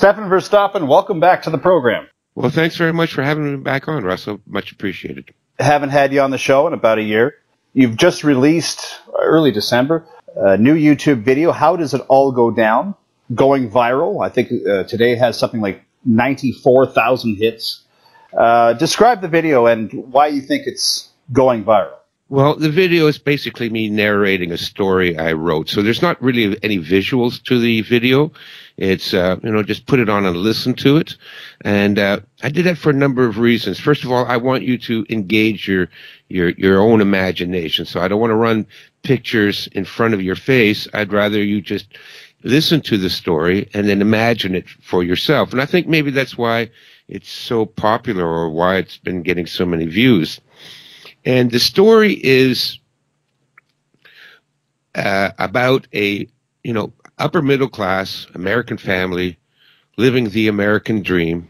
Stefan Verstappen, welcome back to the program. Well, thanks very much for having me back on, Russell. Much appreciated. Haven't had you on the show in about a year. You've just released, early December, a new YouTube video, How Does It All Go Down? Going viral. I think today has something like 94,000 hits. Describe the video and why you think it's going viral. Well, the video is basically me narrating a story I wrote. So there's not really any visuals to the video. It's, just put it on and listen to it. And I did that for a number of reasons. First of all, I want you to engage your own imagination. So I don't want to run pictures in front of your face. I'd rather you just listen to the story and then imagine it for yourself. And I think maybe that's why it's so popular, or why it's been getting so many views. And the story is about a, upper middle class American family living the American dream.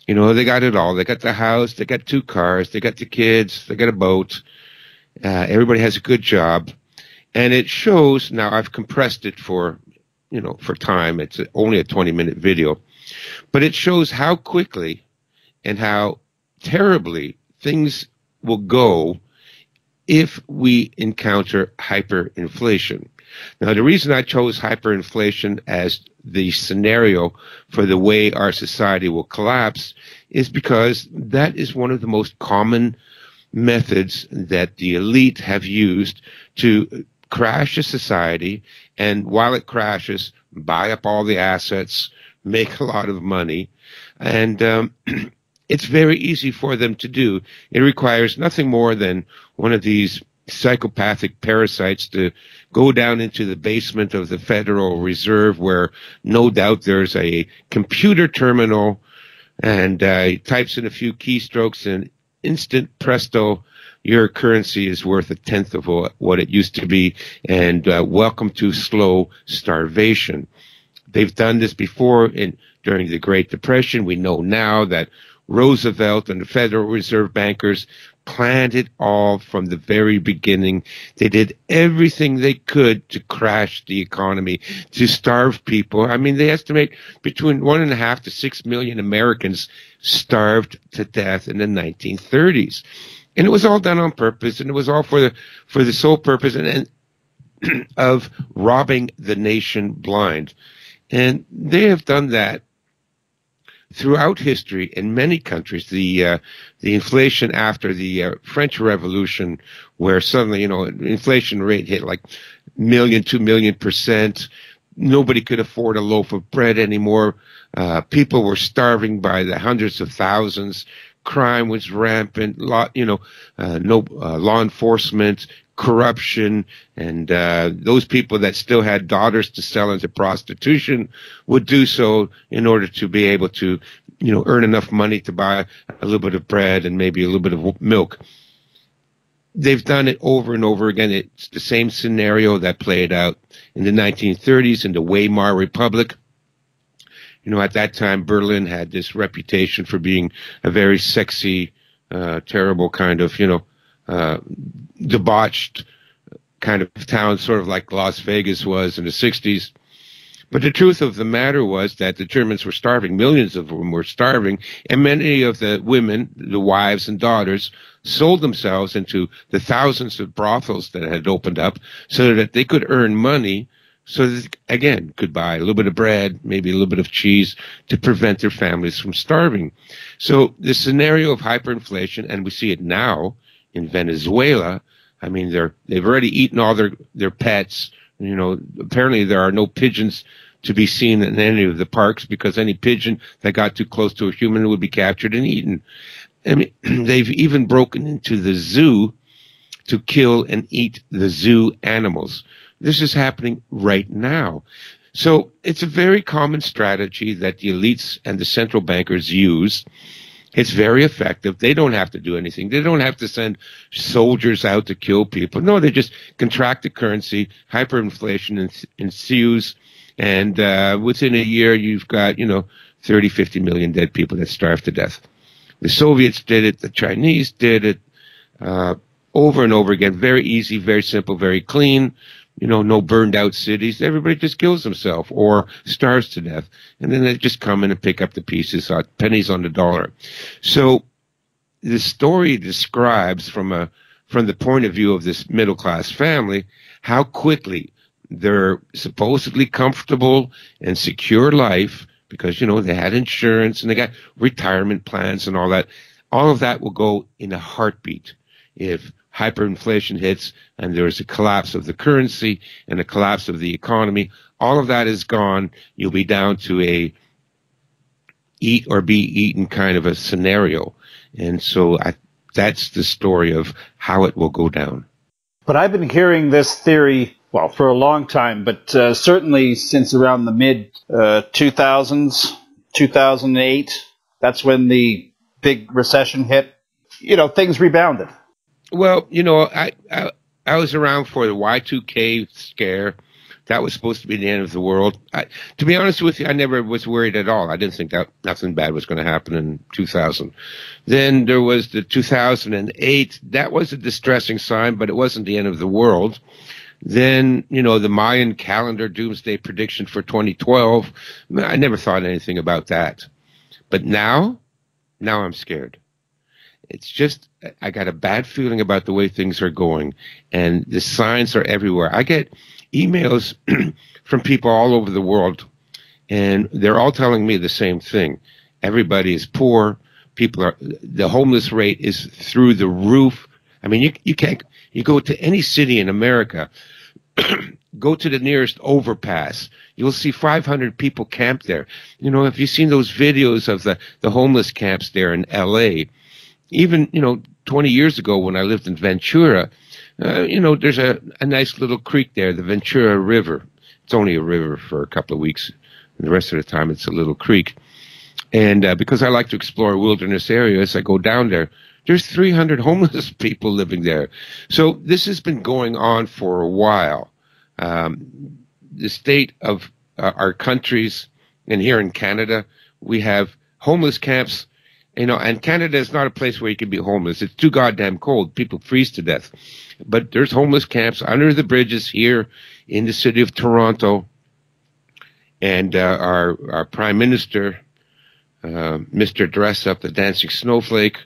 They got it all. They got the house, they got 2 cars, they got the kids, they got a boat. Everybody has a good job. And it shows, now I've compressed it for time. It's only a 20-minute video. But it shows how quickly and how terribly things will go if we encounter hyperinflation. Now, the reason I chose hyperinflation as the scenario for the way our society will collapse is because that is one of the most common methods that the elite have used to crash a society, and while it crashes, buy up all the assets, make a lot of money, and it's very easy for them to do. It requires nothing more than one of these psychopathic parasites to go down into the basement of the Federal Reserve, where no doubt there's a computer terminal, and he types in a few keystrokes, and instant presto, your currency is worth 1/10 of what it used to be, and welcome to slow starvation. They've done this before during the Great Depression. We know now that Roosevelt and the Federal Reserve bankers planned it all from the very beginning. They did everything they could to crash the economy, to starve people. I mean, they estimate between 1.5 to 6 million Americans starved to death in the 1930s. And it was all done on purpose, and it was all for the sole purpose of robbing the nation blind. And they have done that throughout history in many countries. The inflation after the French Revolution, where suddenly, inflation rate hit like 2 million %. Nobody could afford a loaf of bread anymore. People were starving by the hundreds of thousands. Crime was rampant. Law enforcement, corruption, and those people that still had daughters to sell into prostitution would do so in order to be able to, earn enough money to buy a little bit of bread and maybe a little bit of milk. They've done it over and over again. It's the same scenario that played out in the 1930s in the Weimar Republic. At that time, Berlin had this reputation for being a very sexy, terrible kind of, debauched kind of town, sort of like Las Vegas was in the 60s. But the truth of the matter was that the Germans were starving. Millions of them were starving. And many of the women, the wives and daughters, sold themselves into the thousands of brothels that had opened up so that they could earn money, so that, again, could buy a little bit of bread, maybe a little bit of cheese, to prevent their families from starving. So the scenario of hyperinflation, and we see it now in Venezuela. I mean, they've already eaten all their pets. Apparently there are no pigeons to be seen in any of the parks, because any pigeon that got too close to a human would be captured and eaten. I mean, they've even broken into the zoo to kill and eat the zoo animals. This is happening right now. So it's a very common strategy that the elites and the central bankers use. It's very effective. They don't have to do anything. They don't have to send soldiers out to kill people. No, they just contract the currency, hyperinflation ensues, and within a year you've got, 30, 50 million dead people that starve to death. The Soviets did it. The Chinese did it over and over again. Very easy, very simple, very clean. no burned out cities. Everybody just kills himself or starves to death. And then they just come in and pick up the pieces, pennies on the dollar. So the story describes from the point of view of this middle class family, how quickly their supposedly comfortable and secure life, because, they had insurance and they got retirement plans and all of that will go in a heartbeat if hyperinflation hits and there's a collapse of the currency and a collapse of the economy. All of that is gone. You'll be down to a eat or be eaten kind of a scenario. And so that's the story of how it will go down. But I've been hearing this theory, well, for a long time, but certainly since around the mid-2000s, 2008, that's when the big recession hit. Things rebounded. Well, I was around for the Y2K scare. That was supposed to be the end of the world. To be honest with you, I never was worried at all. I didn't think that nothing bad was going to happen in 2000. Then there was the 2008. That was a distressing sign, but it wasn't the end of the world. Then, the Mayan calendar doomsday prediction for 2012. I never thought anything about that. But now I'm scared. It's just, I got a bad feeling about the way things are going, and the signs are everywhere. I get emails from people all over the world, and they're all telling me the same thing. Everybody is poor. The homeless rate is through the roof. I mean, you go to any city in America, go to the nearest overpass, you'll see 500 people camped there. If you've seen those videos of the homeless camps there in LA, even, 20 years ago when I lived in Ventura, there's a nice little creek there, the Ventura River. It's only a river for a couple of weeks. And the rest of the time, it's a little creek. And because I like to explore wilderness areas, I go down there. There's 300 homeless people living there. So this has been going on for a while. The state of our countries, and here in Canada, we have homeless camps. And Canada is not a place where you can be homeless. It's too goddamn cold. People freeze to death. But there's homeless camps under the bridges here in the city of Toronto. And our Prime Minister, Mr. Dress Up, the Dancing Snowflake,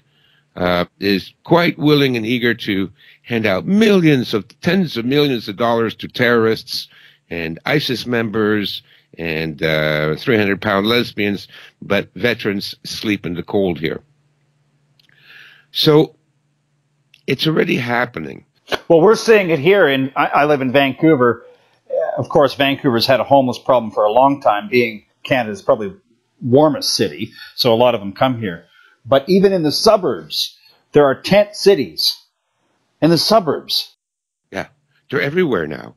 is quite willing and eager to hand out tens of millions of dollars to terrorists and ISIS members and 300-pound lesbians, but veterans sleep in the cold here. So it's already happening. Well, we're seeing it here. I live in Vancouver. Of course, Vancouver's had a homeless problem for a long time, being Canada's probably warmest city, so a lot of them come here. But even in the suburbs, there are tent cities in the suburbs. Yeah, they're everywhere now.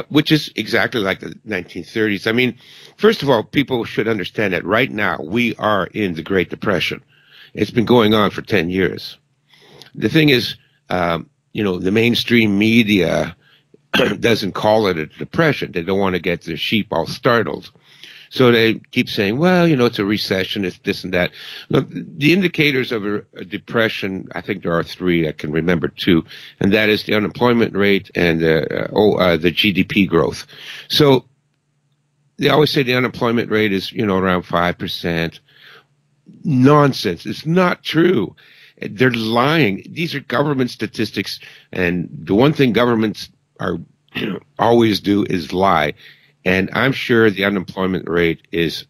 Which is exactly like the 1930s. I mean, first of all, people should understand that right now we are in the Great Depression. It's been going on for 10 years. The thing is, the mainstream media doesn't call it a depression. They don't want to get the sheep all startled. So they keep saying, well, it's a recession, it's this and that. Look, the indicators of a depression, I think there are three, I can remember two, and that is the unemployment rate and the GDP growth. So they always say the unemployment rate is, around 5%. Nonsense. It's not true. They're lying. These are government statistics, and the one thing governments are always do is lie. And I'm sure the unemployment rate is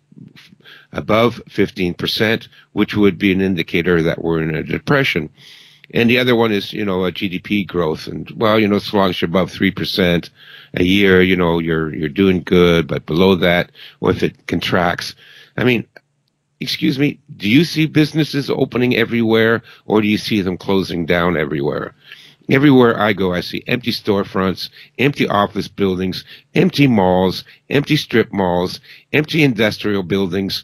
above 15%, which would be an indicator that we're in a depression. And the other one is, a GDP growth. And, well, as long as you're above 3% a year, you're doing good. But below that, or if it contracts, I mean, excuse me, do you see businesses opening everywhere, or do you see them closing down everywhere? Everywhere I go, I see empty storefronts, empty office buildings, empty malls, empty strip malls, empty industrial buildings.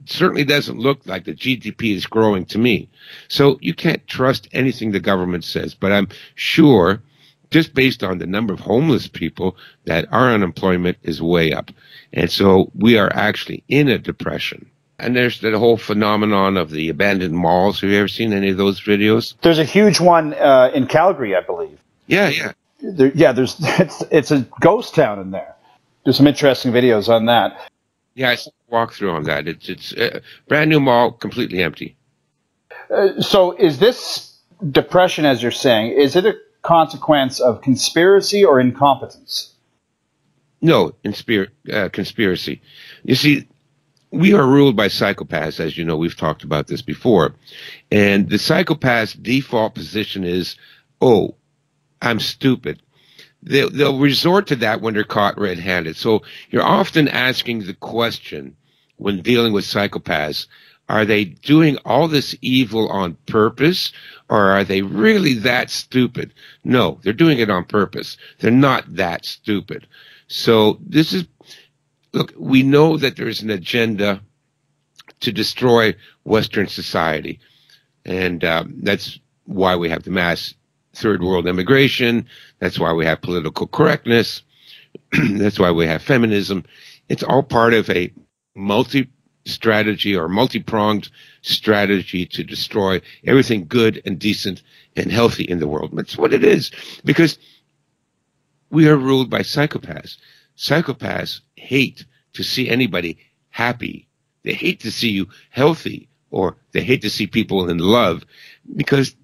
Certainly doesn't look like the GDP is growing to me. So you can't trust anything the government says. But I'm sure, just based on the number of homeless people, that our unemployment is way up. And so we are actually in a depression. And there's the whole phenomenon of the abandoned malls. Have you ever seen any of those videos? There's a huge one in Calgary, I believe. Yeah. there's it's a ghost town in there. There's some interesting videos on that. Yeah, I saw a walkthrough on that. It's brand new mall, completely empty. So is this depression, as you're saying, is it a consequence of conspiracy or incompetence? No, conspiracy. You see, we are ruled by psychopaths, as you know. We've talked about this before. And the psychopath's default position is, oh, I'm stupid. They'll resort to that when they're caught red-handed. So you're often asking the question when dealing with psychopaths, are they doing all this evil on purpose, or are they really that stupid? No, they're doing it on purpose. They're not that stupid. So this is, look, we know that there's an agenda to destroy Western society. And that's why we have the mass third world immigration. That's why we have political correctness. That's why we have feminism. It's all part of a multi-strategy or multi-pronged strategy to destroy everything good and decent and healthy in the world. That's what it is, because we are ruled by psychopaths. Psychopaths hate to see anybody happy. They hate to see you healthy, or they hate to see people in love, because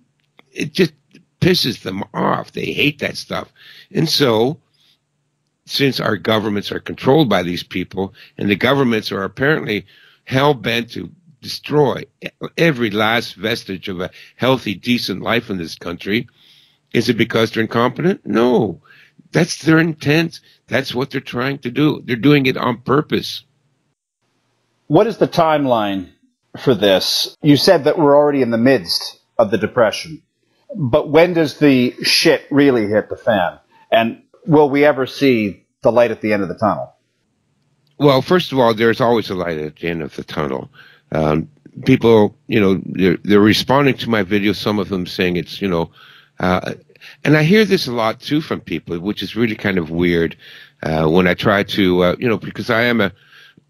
it just pisses them off. They hate that stuff. And so, since our governments are controlled by these people, and the governments are apparently hell-bent to destroy every last vestige of a healthy, decent life in this country, is it because they're incompetent? No. That's their intent. That's what they're trying to do. They're doing it on purpose. What is the timeline for this? You said that we're already in the midst of the Depression. But when does the shit really hit the fan? And will we ever see the light at the end of the tunnel? Well, first of all, there's always a light at the end of the tunnel. People, they're responding to my video, some of them saying it's, and I hear this a lot, too, from people, which is really kind of weird when I try to, because I am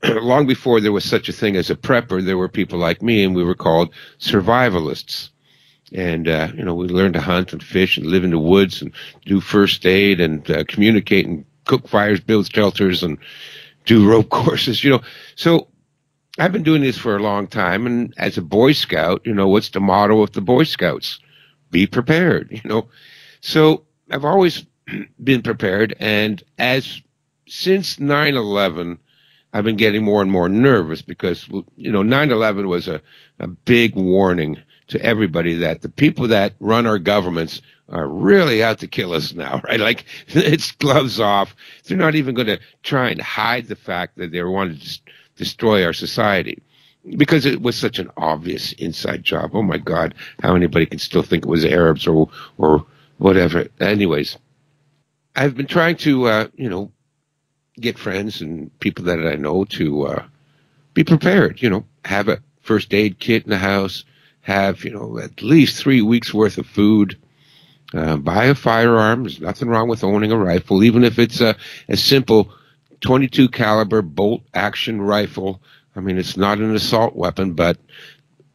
long before there was such a thing as a prepper, there were people like me, and we were called survivalists. And, we learned to hunt and fish and live in the woods and do first aid and communicate and cook fires, build shelters, and do rope courses, So I've been doing this for a long time. And as a Boy Scout, what's the motto of the Boy Scouts? Be prepared, So I've always been prepared. And since 9/11, I've been getting more and more nervous because, 9/11 was a big warning to everybody that the people that run our governments are really out to kill us now, right? Like, it's gloves off. They're not even going to try and hide the fact that they want to destroy our society, because it was such an obvious inside job. Oh, my God, how anybody can still think it was Arabs or whatever. Anyways, I've been trying to, get friends and people that I know to be prepared, have a first aid kit in the house, have, at least 3 weeks worth of food, buy a firearm. There's nothing wrong with owning a rifle, even if it's a simple 22 caliber bolt action rifle. I mean, it's not an assault weapon, but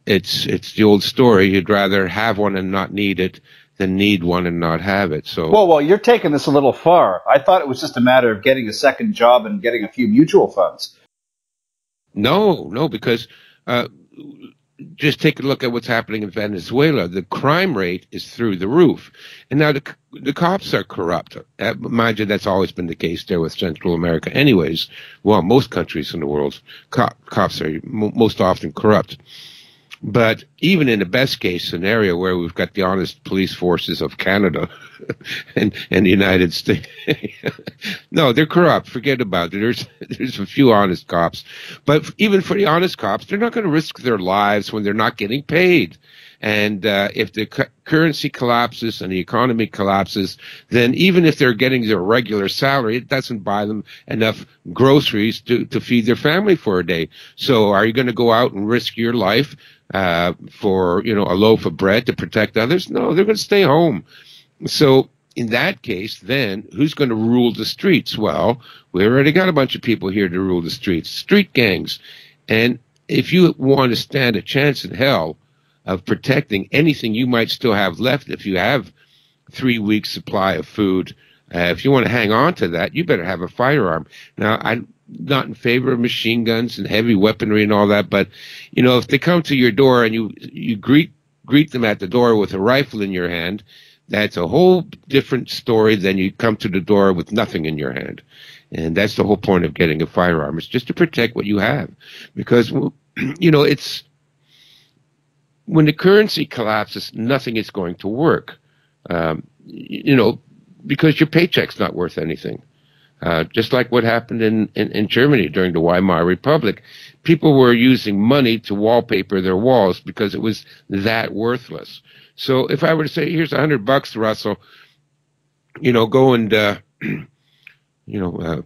it's the old story. You'd rather have one and not need it than need one and not have it. So, well, you're taking this a little far. I thought it was just a matter of getting a second job and getting a few mutual funds. No, because just take a look at what's happening in Venezuela. The crime rate is through the roof. And now the cops are corrupt. Mind you, that's always been the case there with Central America anyways. Well, most countries in the world, cops are most often corrupt. But even in the best case scenario where we've got the honest police forces of Canada and the United States, no, they're corrupt. Forget about it. There's a few honest cops. But even for the honest cops, they're not going to risk their lives when they're not getting paid. And if the currency collapses and the economy collapses, then even if they're getting their regular salary, it doesn't buy them enough groceries to feed their family for a day. So are you going to go out and risk your life for, a loaf of bread to protect others? No, they're going to stay home. So in that case, then who's going to rule the streets? Well, we already got a bunch of people here to rule the streets, street gangs. And if you want to stand a chance in hell of protecting anything you might still have left, if you have 3 weeks supply of food, If you want to hang on to that, you better have a firearm. Now, I'm not in favor of machine guns and heavy weaponry and all that, but if they come to your door and you greet them at the door with a rifle in your hand, that's a whole different story than you come to the door with nothing in your hand. And that's the whole point of getting a firearm. It's just to protect what you have. Because, it's when the currency collapses, nothing is going to work. Because your paycheck's not worth anything. Just like what happened in Germany during the Weimar Republic. People were using money to wallpaper their walls because it was that worthless. So if I were to say, here's $100, Russell, go and,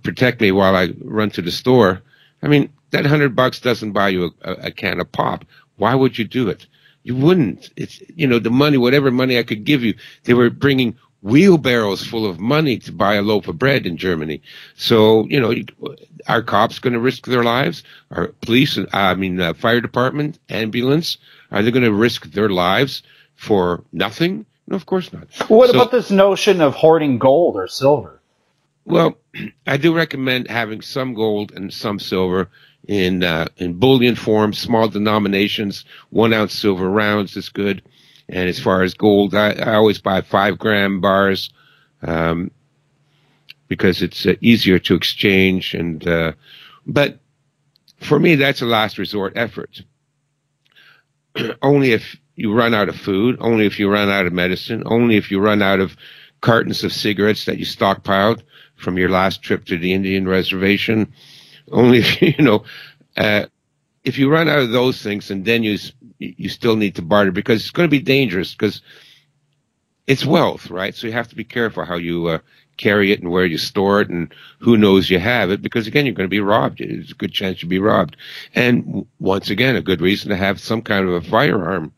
protect me while I run to the store. I mean, that $100 doesn't buy you a can of pop. Why would you do it? You wouldn't. It's, the money, whatever money I could give you, they were bringing wheelbarrows full of money to buy a loaf of bread in Germany. So, are cops going to risk their lives? Are police, fire department, ambulance, are they going to risk their lives for nothing? No, of course not. What about this notion of hoarding gold or silver? Well, I do recommend having some gold and some silver in bullion form, small denominations. 1 ounce silver rounds is good. And as far as gold, I always buy 5-gram bars because it's easier to exchange. But for me, that's a last resort effort. Only if you run out of food, only if you run out of medicine, only if you run out of cartons of cigarettes that you stockpiled from your last trip to the Indian reservation, only if if you run out of those things, and then you still need to barter, because it's going to be dangerous, because it's wealth, right? So you have to be careful how you carry it and where you store it and who knows you have it, because again, you're going to be robbed. There's a good chance you'll be robbed. And once again, a good reason to have some kind of a firearm.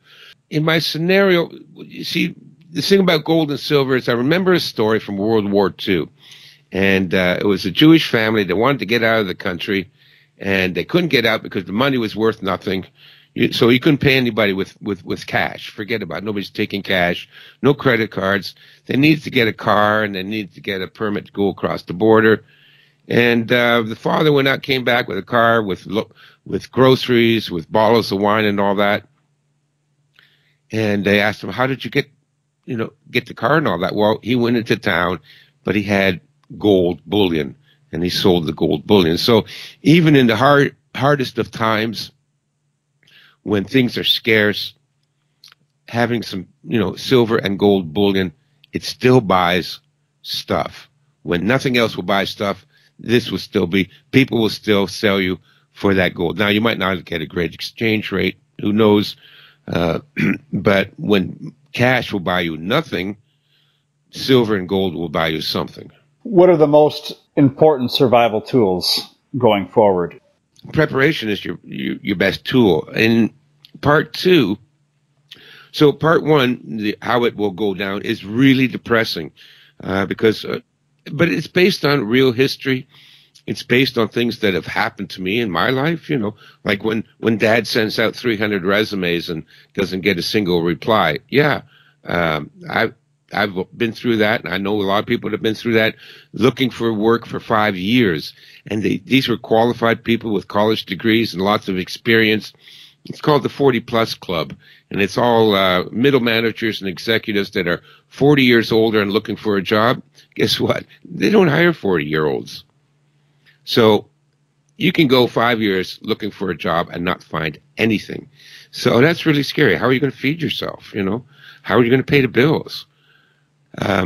In my scenario, you see, the thing about gold and silver is I remember a story from World War II. And it was a Jewish family that wanted to get out of the country, and they couldn't get out because the money was worth nothing. So you couldn't pay anybody with cash. Forget about it. Nobody's taking cash. No credit cards. They needed to get a car, and they needed to get a permit to go across the border. And the father went out, came back with a car, with groceries, with bottles of wine and all that. And they asked him, how did you get the car and all that? Well, he went into town, but he had gold bullion, and he sold the gold bullion. So even in the hardest of times, when things are scarce, having some, silver and gold bullion, it still buys stuff. When nothing else will buy stuff, this will still be, people will still sell you for that gold. Now, you might not get a great exchange rate, who knows, but when cash will buy you nothing, silver and gold will buy you something. What are the most important survival tools going forward? Preparation is your best tool. In part 2, so part 1, how it will go down, is really depressing because, but it's based on real history. It's based on things that have happened to me in my life, like when Dad sends out 300 resumes and doesn't get a single reply. Yeah, I've been through that, and I know a lot of people that have been through that, looking for work for 5 years. And these were qualified people with college degrees and lots of experience. It's called the 40-plus club, and it's all middle managers and executives that are 40 years older and looking for a job. Guess what? They don't hire 40-year-olds. So you can go 5 years looking for a job and not find anything. So that's really scary. How are you going to feed yourself? How are you going to pay the bills?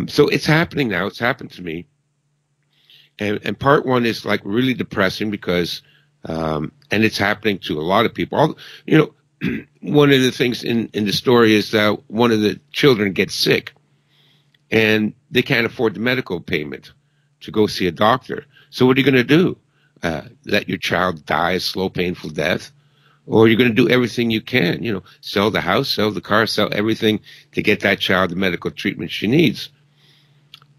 So it's happening now. It's happened to me. And part 1 is like really depressing because, and it's happening to a lot of people. One of the things in the story is that one of the children gets sick and they can't afford the medical payment to go see a doctor. So what are you going to do? Let your child die a slow, painful death? Or you're going to do everything you can, sell the house, sell the car, sell everything to get that child the medical treatment she needs.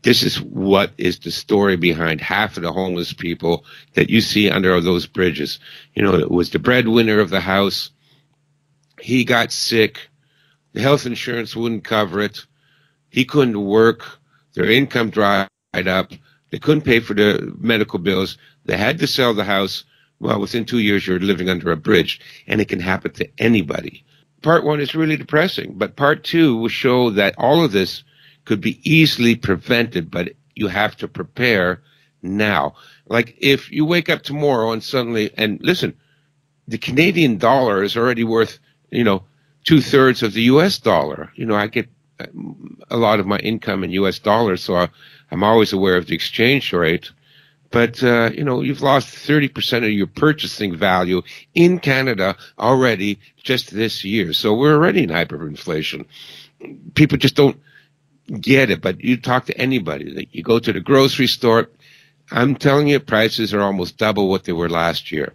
This is what is the story behind half of the homeless people that you see under those bridges. It was the breadwinner of the house. He got sick. The health insurance wouldn't cover it. He couldn't work. Their income dropped dried up. They couldn't pay for the medical bills. They had to sell the house. Well, within 2 years, you're living under a bridge, and it can happen to anybody. Part one is really depressing, but part two will show that all of this could be easily prevented, but you have to prepare now. Like if you wake up tomorrow and suddenly, and listen, the Canadian dollar is already worth, 2/3 of the US dollar. I get a lot of my income in US dollars, so I'm always aware of the exchange rate. But, you've lost 30% of your purchasing value in Canada already just this year. So we're already in hyperinflation. People just don't get it. But you talk to anybody. You go to the grocery store, I'm telling you, prices are almost double what they were last year.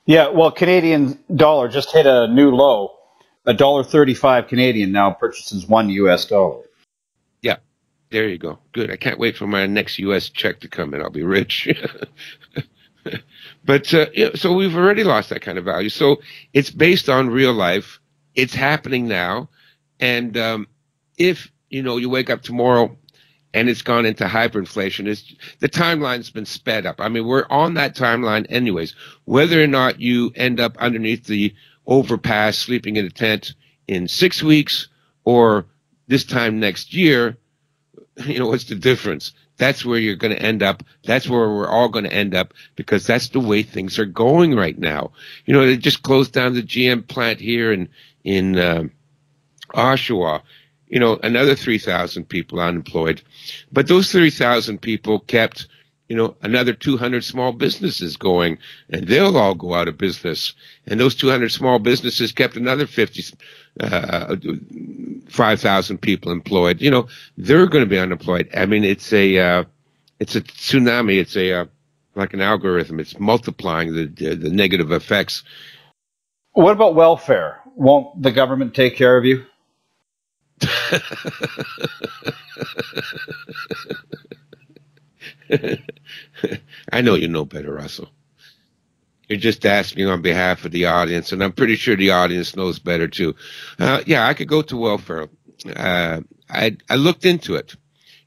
Yeah, well, Canadian dollar just hit a new low. $1.35 Canadian now purchases $1 US. Yeah, there you go. Good. I can't wait for my next U.S. check to come in. I'll be rich. But so we've already lost that kind of value. So it's based on real life. It's happening now. And if, you wake up tomorrow and it's gone into hyperinflation, the timeline's been sped up. I mean, we're on that timeline anyways. Whether or not you end up underneath the overpass sleeping in a tent in 6 weeks or this time next year, what's the difference? That's where you're going to end up. That's where we're all going to end up, because that's the way things are going right now. They just closed down the GM plant here in Oshawa. Another 3,000 people unemployed. But those 3,000 people kept, another 200 small businesses going, and they'll all go out of business. And those 200 small businesses kept another 5,000 people employed. They're going to be unemployed. I mean, it's a tsunami. It's like an algorithm. It's multiplying the negative effects. What about welfare? Won't the government take care of you? I know you know better, Russell. You're just asking on behalf of the audience, and I'm pretty sure the audience knows better too. Yeah, I could go to welfare. I looked into it.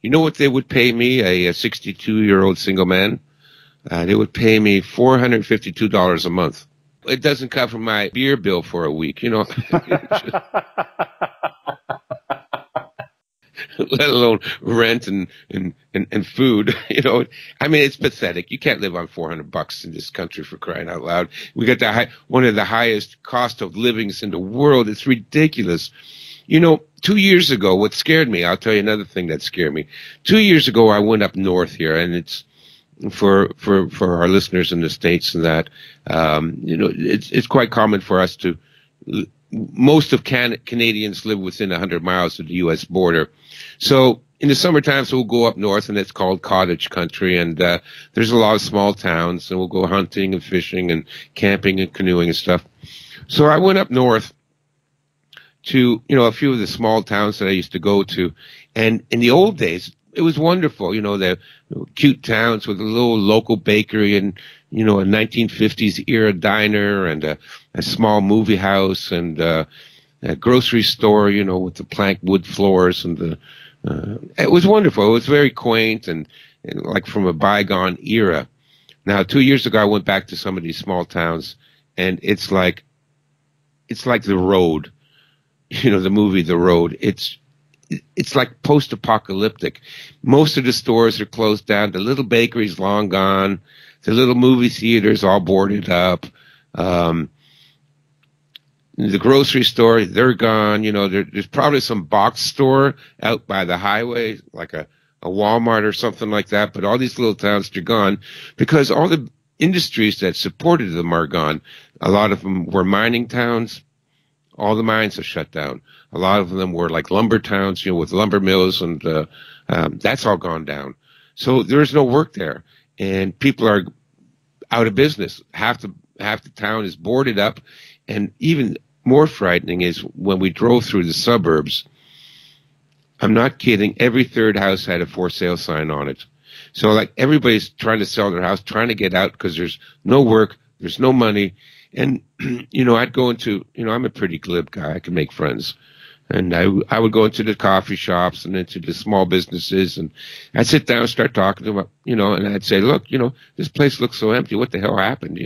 You know what they would pay me, a 62-year-old single man? They would pay me $452 a month. It doesn't cover my beer bill for a week, let alone rent and food. I mean, it's pathetic. You can't live on $400 in this country, for crying out loud. We got one of the highest cost of livings in the world. It's ridiculous. 2 years ago, what scared me, I'll tell you another thing that scared me. 2 years ago, I went up north here, and it's for our listeners in the States and that, it's quite common for us to, most of Canadians live within 100 miles of the U.S. border. So in the summer times, we'll go up north, and it's called cottage country. And there's a lot of small towns, and we'll go hunting and fishing and camping and canoeing and stuff. So I went up north to, a few of the small towns that I used to go to. And in the old days, it was wonderful. The cute towns with a little local bakery and, a 1950s era diner and a small movie house and a grocery store, with the plank wood floors and it was wonderful. It was very quaint and like from a bygone era. Now, 2 years ago, I went back to some of these small towns, and it's like The Road, the movie The Road. It's like post-apocalyptic. Most of the stores are closed down. The little bakery's long gone. The little movie theater's all boarded up. The grocery store, they're gone. There's probably some box store out by the highway, like a Walmart or something like that. But all these little towns are gone because all the industries that supported them are gone. A lot of them were mining towns. All the mines are shut down. A lot of them were like lumber towns, with lumber mills, and that's all gone down. So there's no work there, and people are out of business. Half the town is boarded up, and even more frightening is when we drove through the suburbs. I'm not kidding. Every third house had a for sale sign on it. So like everybody's trying to sell their house, trying to get out because there's no work, there's no money. And, I'd go into, I'm a pretty glib guy. I can make friends. And I would go into the coffee shops and into the small businesses, and I'd sit down and start talking to them, and I'd say, look, this place looks so empty. What the hell happened,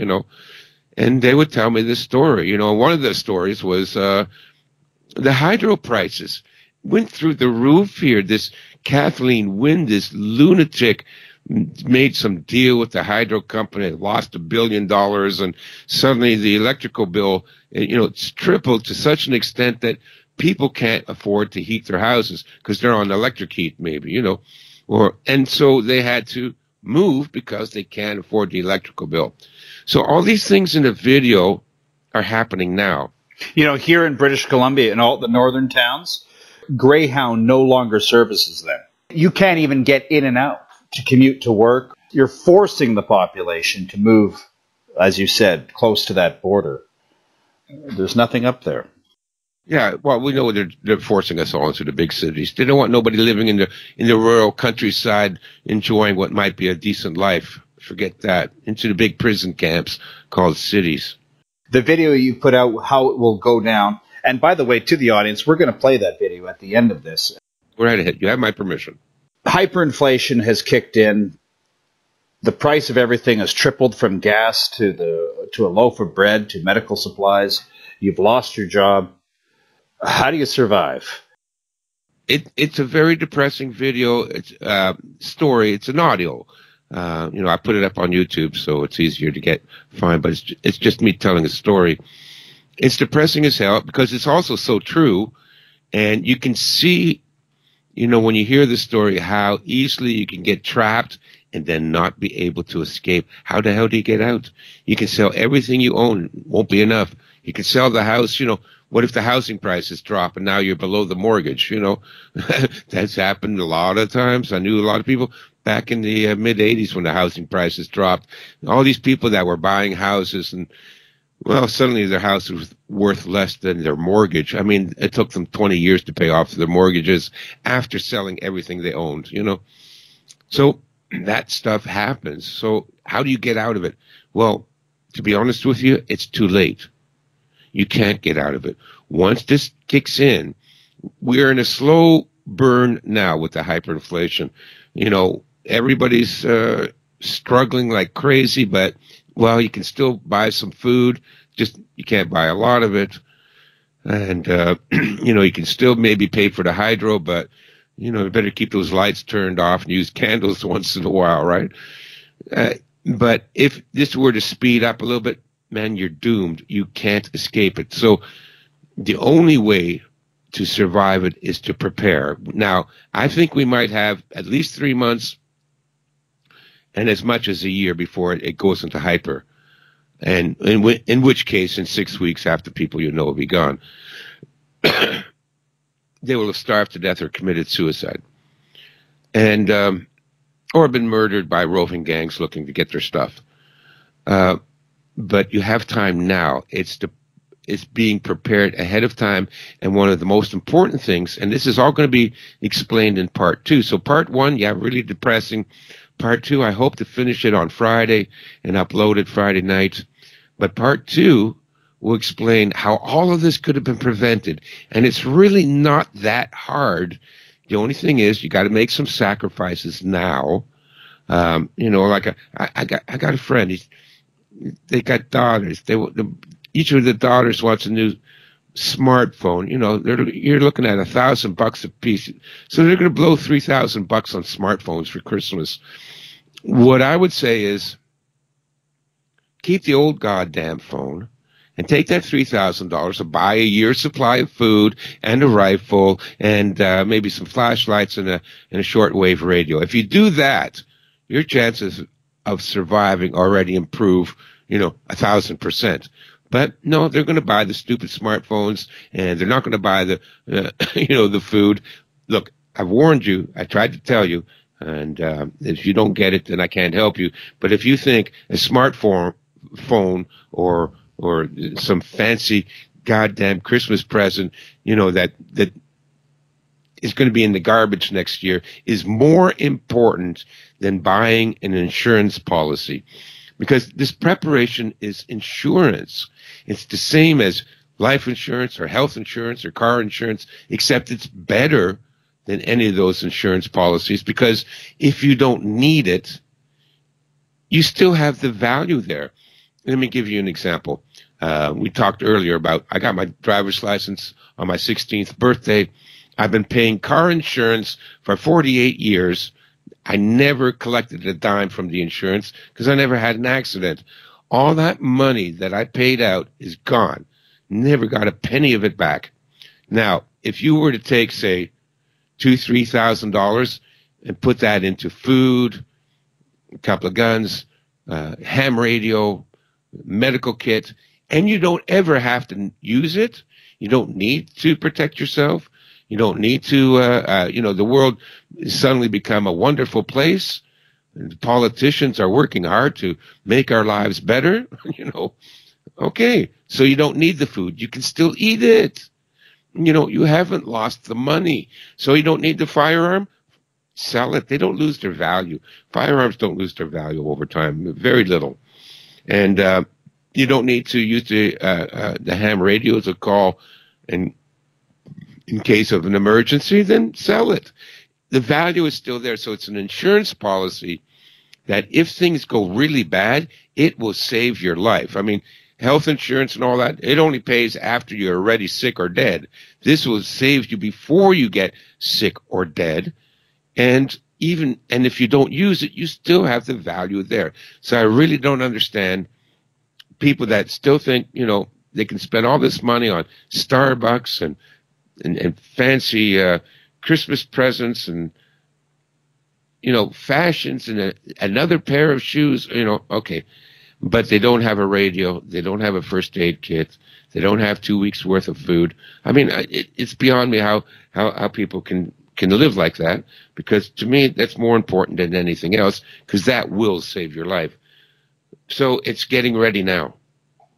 And they would tell me this story. One of the stories was the hydro prices went through the roof here. This Kathleen Wynne, this lunatic, made some deal with the hydro company, lost $1 billion, and suddenly the electrical bill, it's tripled to such an extent that people can't afford to heat their houses because they're on electric heat, maybe, and so they had to move because they can't afford the electrical bill. So all these things in the video are happening now. Here in British Columbia, in all the northern towns, Greyhound no longer services them. You can't even get in and out to commute to work. You're forcing the population to move, as you said, close to that border. There's nothing up there. Yeah, well, we know they're forcing us all into the big cities. They don't want nobody living in the rural countryside enjoying what might be a decent life. Forget that. Into the big prison camps called cities. The video you put out, how it will go down. And by the way, to the audience, we're going to play that video at the end of this. Go right ahead. You have my permission. Hyperinflation has kicked in. The price of everything has tripled, from gas to a loaf of bread to medical supplies. You've lost your job. How do you survive? It's a very depressing video. It's story. It's an audio. I put it up on YouTube, so it's easier to find. But it's just me telling a story. It's depressing as hell because it's also so true, and you can see, when you hear the story, how easily you can get trapped and then not be able to escape. How the hell do you get out? You can sell everything you own. It won't be enough. You can sell the house. What if the housing prices drop and now you're below the mortgage? That's happened a lot of times. I knew a lot of people back in the mid-'80s when the housing prices dropped. All these people that were buying houses, and well, suddenly their house was worth less than their mortgage. I mean, it took them 20 years to pay off their mortgages after selling everything they owned, So that stuff happens. So how do you get out of it? Well, to be honest with you, it's too late. You can't get out of it. Once this kicks in, we're in a slow burn now with the hyperinflation. Everybody's struggling like crazy, but, well, you can still buy some food. Just you can't buy a lot of it. And, you can still maybe pay for the hydro, but, you better keep those lights turned off and use candles once in a while, right? But if this were to speed up a little bit, man, you're doomed. You can't escape it. So the only way to survive it is to prepare. Now, I think we might have at least 3 months and as much as a year before it goes into hyper. And in which case, in 6 weeks after people will be gone, they will have starved to death or committed suicide. And or been murdered by roving gangs looking to get their stuff. But you have time now. It's being prepared ahead of time. And one of the most important things, and this is all going to be explained in part 2. So part 1, yeah, really depressing. Part 2, I hope to finish it on Friday and upload it Friday night. But part 2 will explain how all of this could have been prevented. And it's really not that hard. The only thing is you got to make some sacrifices now. Like I got a friend. They got daughters. Each of the daughters wants a new smartphone. You're looking at $1,000 a piece. So they're going to blow $3,000 on smartphones for Christmas. What I would say is keep the old goddamn phone and take that $3,000 and buy a year's supply of food and a rifle and maybe some flashlights and a shortwave radio. If you do that, your chances of surviving already improve, 1,000%. But no, they're going to buy the stupid smartphones, and they're not going to buy the, the food. Look, I've warned you. I tried to tell you, and if you don't get it, then I can't help you. But if you think a smartphone or some fancy goddamn Christmas present, that is going to be in the garbage next year is more important than buying an insurance policy, because this preparation is insurance. It's the same as life insurance or health insurance or car insurance, except it's better than any of those insurance policies, because if you don't need it, you still have the value there. Let me give you an example. We talked earlier about, I got my driver's license on my 16th birthday. I've been paying car insurance for 48 years. I never collected a dime from the insurance because I never had an accident. All that money that I paid out is gone. Never got a penny of it back. Now, if you were to take, say, $2,000-$3,000 and put that into food, a couple of guns, ham radio, medical kit, and you don't ever have to use it, you don't need to protect yourself, you don't need to, the world has suddenly become a wonderful place, and politicians are working hard to make our lives better, okay, so you don't need the food, you can still eat it. You haven't lost the money. So you don't need the firearm, sell it. They don't lose their value. Firearms don't lose their value over time, very little. And you don't need to use the ham radio as a call, and in case of an emergency, then sell it. The value is still there. So it's an insurance policy that if things go really bad, it will save your life. I mean, health insurance and all that, it only pays after you're already sick or dead. This will save you before you get sick or dead. And if you don't use it, you still have the value there. So I really don't understand people that still think, they can spend all this money on Starbucks and fancy Christmas presents and, fashions and another pair of shoes, okay. But they don't have a radio. They don't have a first aid kit. They don't have 2 weeks worth of food. I mean, it's beyond me how people can live like that, because to me, that's more important than anything else, because that will save your life. So it's getting ready now.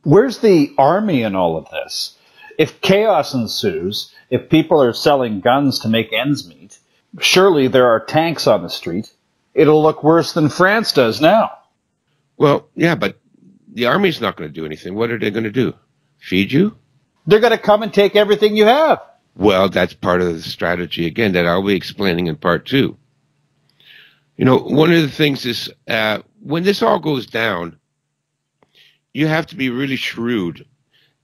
Where's the army in all of this? If chaos ensues, if people are selling guns to make ends meet, surely there are tanks on the street. It'll look worse than France does now. Well, yeah, but the army's not going to do anything. What are they going to do? Feed you? They're going to come and take everything you have. Well, that's part of the strategy, again, that I'll be explaining in part 2. One of the things is when this all goes down, you have to be really shrewd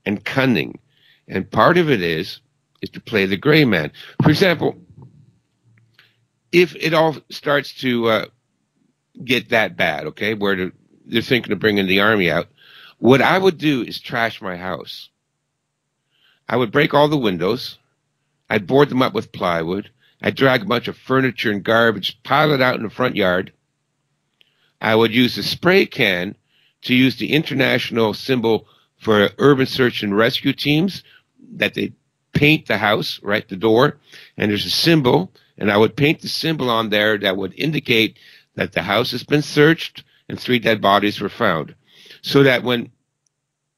and cunning. And part of it is to play the gray man. For example, if it all starts to get that bad, okay, where they're thinking of bringing the army out, what I would do is trash my house. I would break all the windows. I'd board them up with plywood. I'd drag a bunch of furniture and garbage, pile it out in the front yard. I would use a spray can to use the international symbol for urban search and rescue teams, that they paint the house, right, the door, and there's a symbol, and I would paint the symbol on there that would indicate that the house has been searched and 3 dead bodies were found. So that when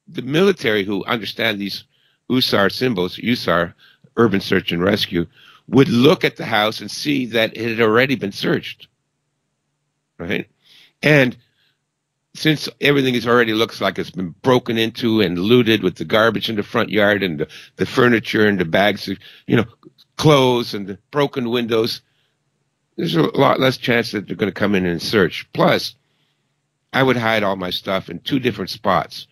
the military, who understand these USAR symbols, USAR, urban search and rescue, would look at the house and see that it had already been searched, right? And since everything already looks like it's been broken into and looted, with the garbage in the front yard and the furniture and the bags of, clothes and the broken windows, there's a lot less chance that they're going to come in and search. Plus, I would hide all my stuff in 2 different spots.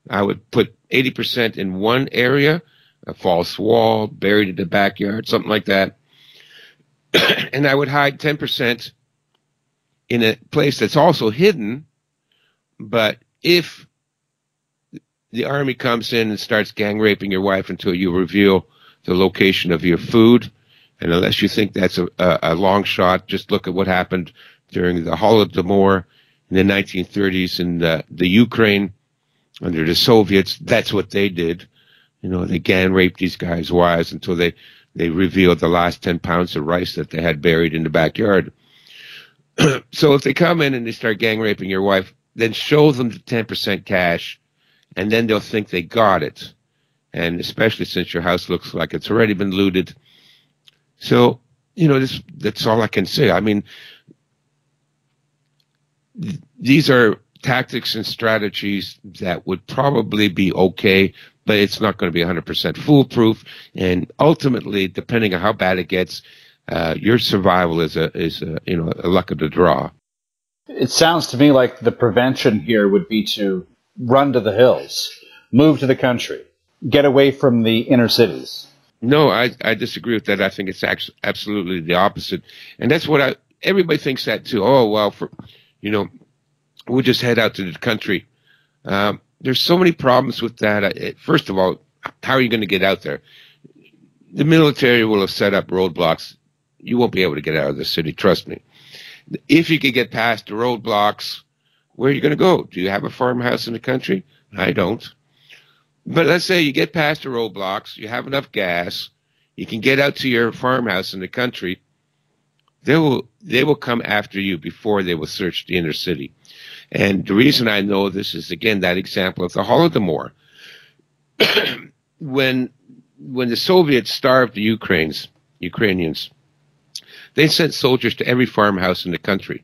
I would put 80% in one area, a false wall, buried in the backyard, something like that. And I would hide 10% in a place that's also hidden. But if the army comes in and starts gang raping your wife until you reveal the location of your food, and unless you think that's a long shot, just look at what happened during the Holodomor in the 1930s in the Ukraine under the Soviets. That's what they did. They gang raped these guys' wives until they revealed the last 10 pounds of rice that they had buried in the backyard. So if they come in and they start gang raping your wife, then show them the 10% cash, and then they'll think they got it. And especially since your house looks like it's already been looted. So, that's all I can say. I mean, these are tactics and strategies that would probably be okay, but it's not going to be 100% foolproof. And ultimately, depending on how bad it gets, your survival is a luck of the draw. It sounds to me like the prevention here would be to run to the hills, move to the country, get away from the inner cities. No, I disagree with that. I think it's actually absolutely the opposite. And that's what everybody thinks that too. Oh, well, we'll just head out to the country. There's so many problems with that. First of all, how are you going to get out there? The military will have set up roadblocks. You won't be able to get out of the city, trust me. If you could get past the roadblocks, where are you going to go? Do you have a farmhouse in the country? I don't. But let's say you get past the roadblocks, you have enough gas, you can get out to your farmhouse in the country. They will come after you before they will search the inner city. And the reason I know this is, again, that example of the Holodomor. When the Soviets starved the Ukrainians, they sent soldiers to every farmhouse in the country.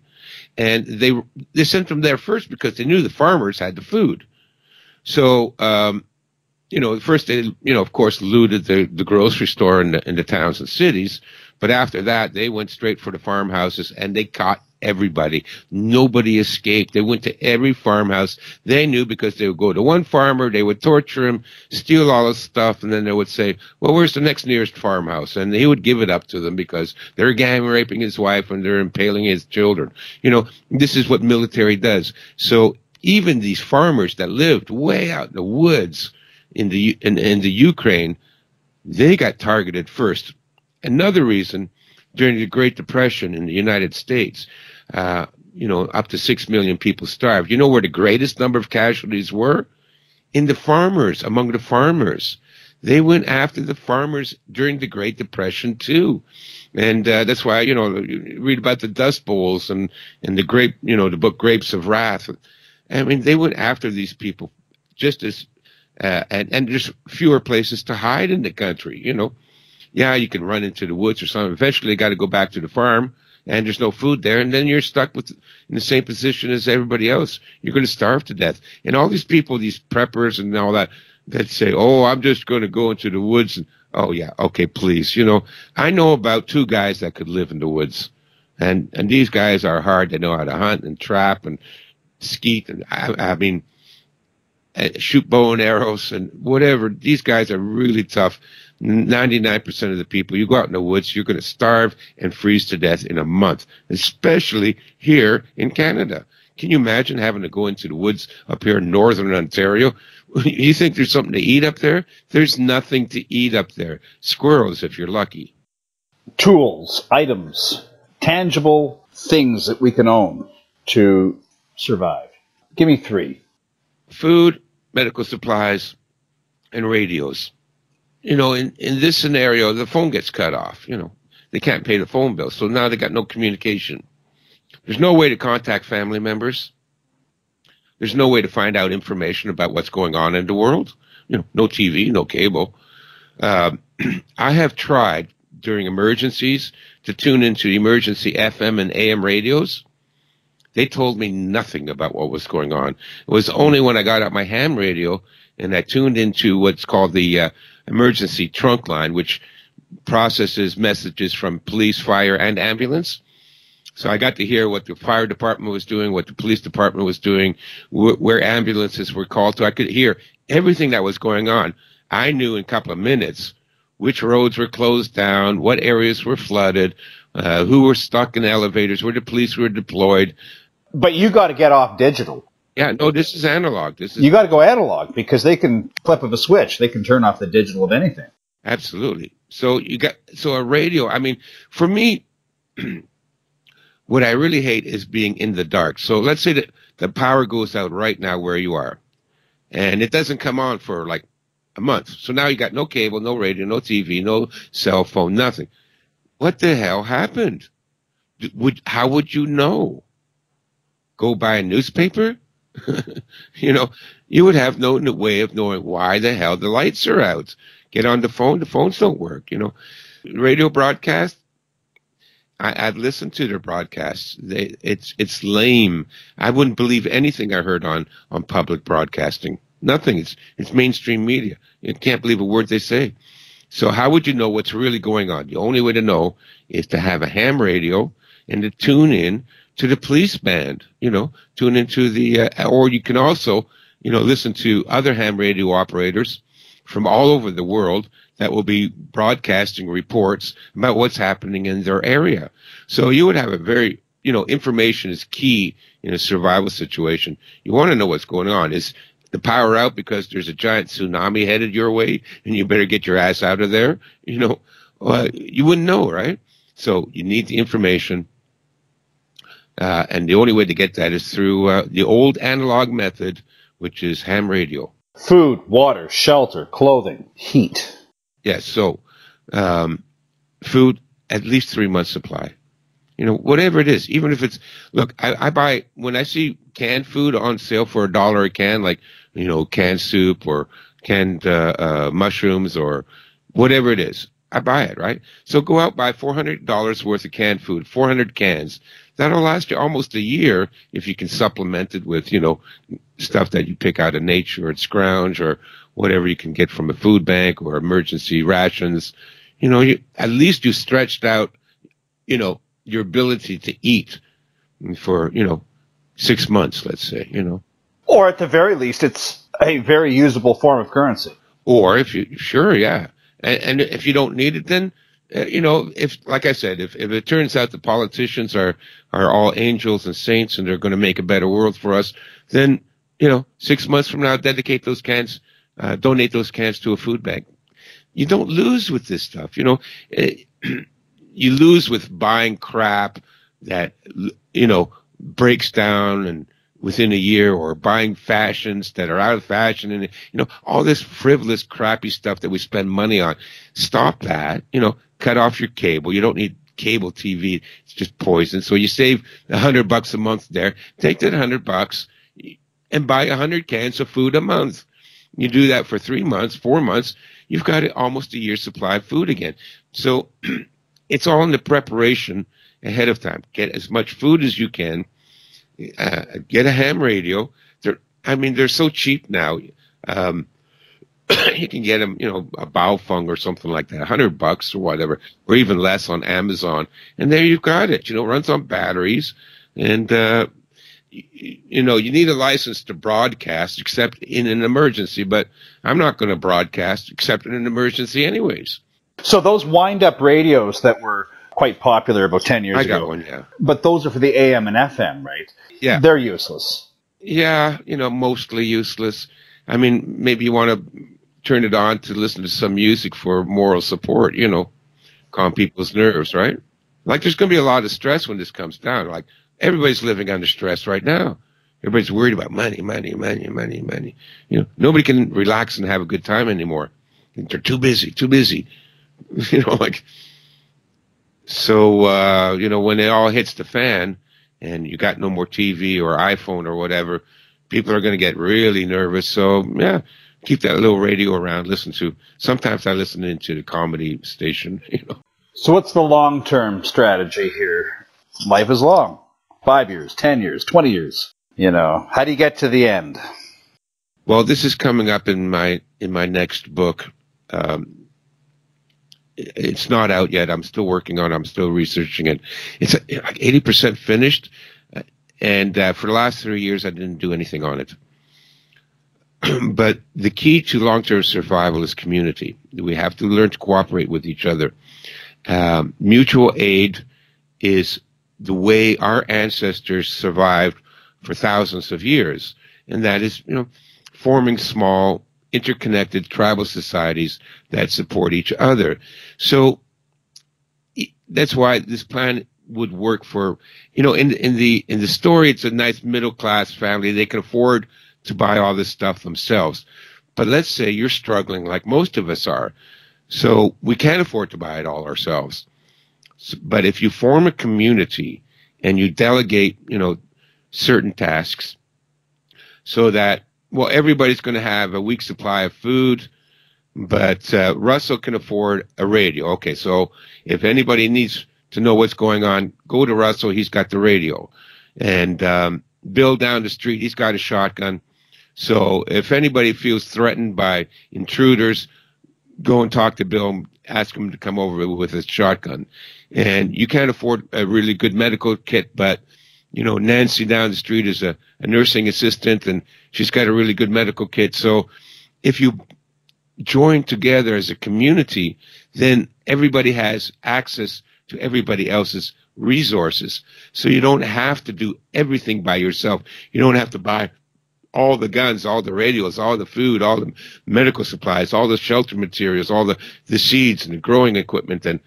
And they sent them there first because they knew the farmers had the food. So, first they, of course, looted the grocery store in the towns and cities. But after that, they went straight for the farmhouses and they caught everybody. Nobody escaped. They went to every farmhouse. They knew because they would go to one farmer, they would torture him, steal all his stuff, and then they would say, well, where's the next nearest farmhouse? And he would give it up to them because they're gang raping his wife and they're impaling his children. This is what military does. So even these farmers that lived way out in the woods in the Ukraine, they got targeted first. Another reason, during the Great Depression in the United States, up to 6 million people starved. You know where the greatest number of casualties were? In the farmers, among the farmers. They went after the farmers during the Great Depression too. And that's why, you read about the Dust Bowls and the the book Grapes of Wrath. I mean, they went after these people just as, and there's fewer places to hide in the country, Yeah, you can run into the woods or something. Eventually, you got to go back to the farm, and there's no food there, and then you're stuck in the same position as everybody else. You're going to starve to death. And all these people, these preppers and all that say, oh, I'm just going to go into the woods. And, oh, yeah, okay, please. I know about 2 guys that could live in the woods, and these guys are hard. They know how to hunt and trap and skeet, and I mean, shoot bow and arrows and whatever. These guys are really tough. 99% of the people, you go out in the woods, you're going to starve and freeze to death in a month, especially here in Canada. Can you imagine having to go into the woods up here in northern Ontario? You think there's something to eat up there? There's nothing to eat up there. Squirrels, if you're lucky. Tools, items, tangible things that we can own to survive. Give me 3. Food, medical supplies, and radios. In this scenario, the phone gets cut off. They can't pay the phone bill. So now they got no communication. There's no way to contact family members. There's no way to find out information about what's going on in the world. No TV, no cable. I have tried during emergencies to tune into emergency FM and AM radios. They told me nothing about what was going on. It was only when I got out my ham radio and I tuned into what's called the emergency trunk line, which processes messages from police, fire, and ambulance. So I got to hear what the fire department was doing, what the police department was doing, where ambulances were called to. I could hear everything that was going on. I knew in a couple of minutes which roads were closed down, what areas were flooded, who were stuck in elevators, where the police were deployed. But you got to get off digital. Yeah, no, this is analog. You got to go analog because they can flip of a switch. They can turn off the digital of anything. Absolutely. So a radio. I mean, for me, what I really hate is being in the dark. So let's say that the power goes out right now where you are, and it doesn't come on for like a month. So now you got no cable, no radio, no TV, no cell phone, nothing. What the hell happened? How would you know? Go buy a newspaper? You would have no way of knowing why the hell the lights are out. Get on the phone. The phones don't work, Radio broadcast. I've listened to their broadcasts. It's lame. I wouldn't believe anything I heard on public broadcasting. Nothing. It's mainstream media. You can't believe a word they say. So how would you know what's really going on? The only way to know is to have a ham radio and to tune in to the police band. Tune into the, or you can also, listen to other ham radio operators from all over the world that will be broadcasting reports about what's happening in their area. So you would have a very, information is key in a survival situation. You want to know what's going on. Is the power out because there's a giant tsunami headed your way and you better get your ass out of there? You wouldn't know, right? So you need the information. And the only way to get that is through the old analog method, which is ham radio. Food, water, shelter, clothing, heat. Yes, so food, at least 3 months supply. Whatever it is, even if it's, look, I buy, when I see canned food on sale for $1 a can, like, canned soup or canned mushrooms or whatever it is, I buy it, right? So go out, buy $400 worth of canned food, 400 cans. That'll last you almost a year if you can supplement it with, stuff that you pick out of nature or at Scrounge or whatever you can get from a food bank or emergency rations. At least you stretched out, your ability to eat for, 6 months, let's say, Or at the very least, it's a very usable form of currency. Or if you, sure, yeah. And if you don't need it, then, if, like I said, if it turns out the politicians are all angels and saints and they're going to make a better world for us, then, 6 months from now, dedicate those cans, donate those cans to a food bank. You don't lose with this stuff, you lose with buying crap that, breaks down and within a year, or buying fashions that are out of fashion, and, all this frivolous, crappy stuff that we spend money on. Stop that, cut off your cable. You don't need cable TV. It's just poison. So you save $100 a month there. Take that $100 and buy 100 cans of food a month. You do that for 3 months, 4 months, you've got almost a year's supply of food again. So it's all in the preparation ahead of time. Get as much food as you can. Get a ham radio. They're so cheap now. You can get them, a Baofeng or something like that, $100 or whatever, or even less on Amazon. And there you've got it. Runs on batteries. And, you need a license to broadcast except in an emergency. But I'm not going to broadcast except in an emergency anyways. So those wind-up radios that were quite popular about 10 years ago. I got one, yeah. But those are for the AM and FM, right? Yeah. They're useless. Yeah, mostly useless. I mean, maybe you want to turn it on to listen to some music for moral support, calm people's nerves, right? Like, there's going to be a lot of stress when this comes down. Like, everybody's living under stress right now. Everybody's worried about money. Nobody can relax and have a good time anymore. They're too busy. So, when it all hits the fan and you got no more TV or iPhone or whatever, people are going to get really nervous. So, yeah, keep that little radio around, listen to. Sometimes I listen into the comedy station, So what's the long-term strategy here? Life is long. 5 years, 10 years, 20 years. How do you get to the end? Well, this is coming up in my next book. It's not out yet. I'm still working on it. I'm still researching it. It's like 80% finished. And for the last 3 years, I didn't do anything on it. But the key to long-term survival is community. We have to learn to cooperate with each other. Mutual aid is the way our ancestors survived for thousands of years. And that is, forming small, interconnected tribal societies that support each other. So that's why this plan would work for, in the story, it's a nice middle class family. They can afford to buy all this stuff themselves. But let's say you're struggling like most of us are. So we can't afford to buy it all ourselves. But if you form a community and you delegate, certain tasks so that, well, everybody's going to have a week's supply of food, but Russell can afford a radio. Okay, so if anybody needs to know what's going on, go to Russell. He's got the radio. And Bill down the street, he's got a shotgun. So if anybody feels threatened by intruders, go and talk to Bill, ask him to come over with a shotgun. And you can't afford a really good medical kit, but, you know, Nancy down the street is a nursing assistant, and she's got a really good medical kit. So if you join together as a community, then everybody has access to everybody else's resources. So you don't have to do everything by yourself. You don't have to buy all the guns, all the radios, all the food, all the medical supplies, all the shelter materials, all the seeds and the growing equipment. And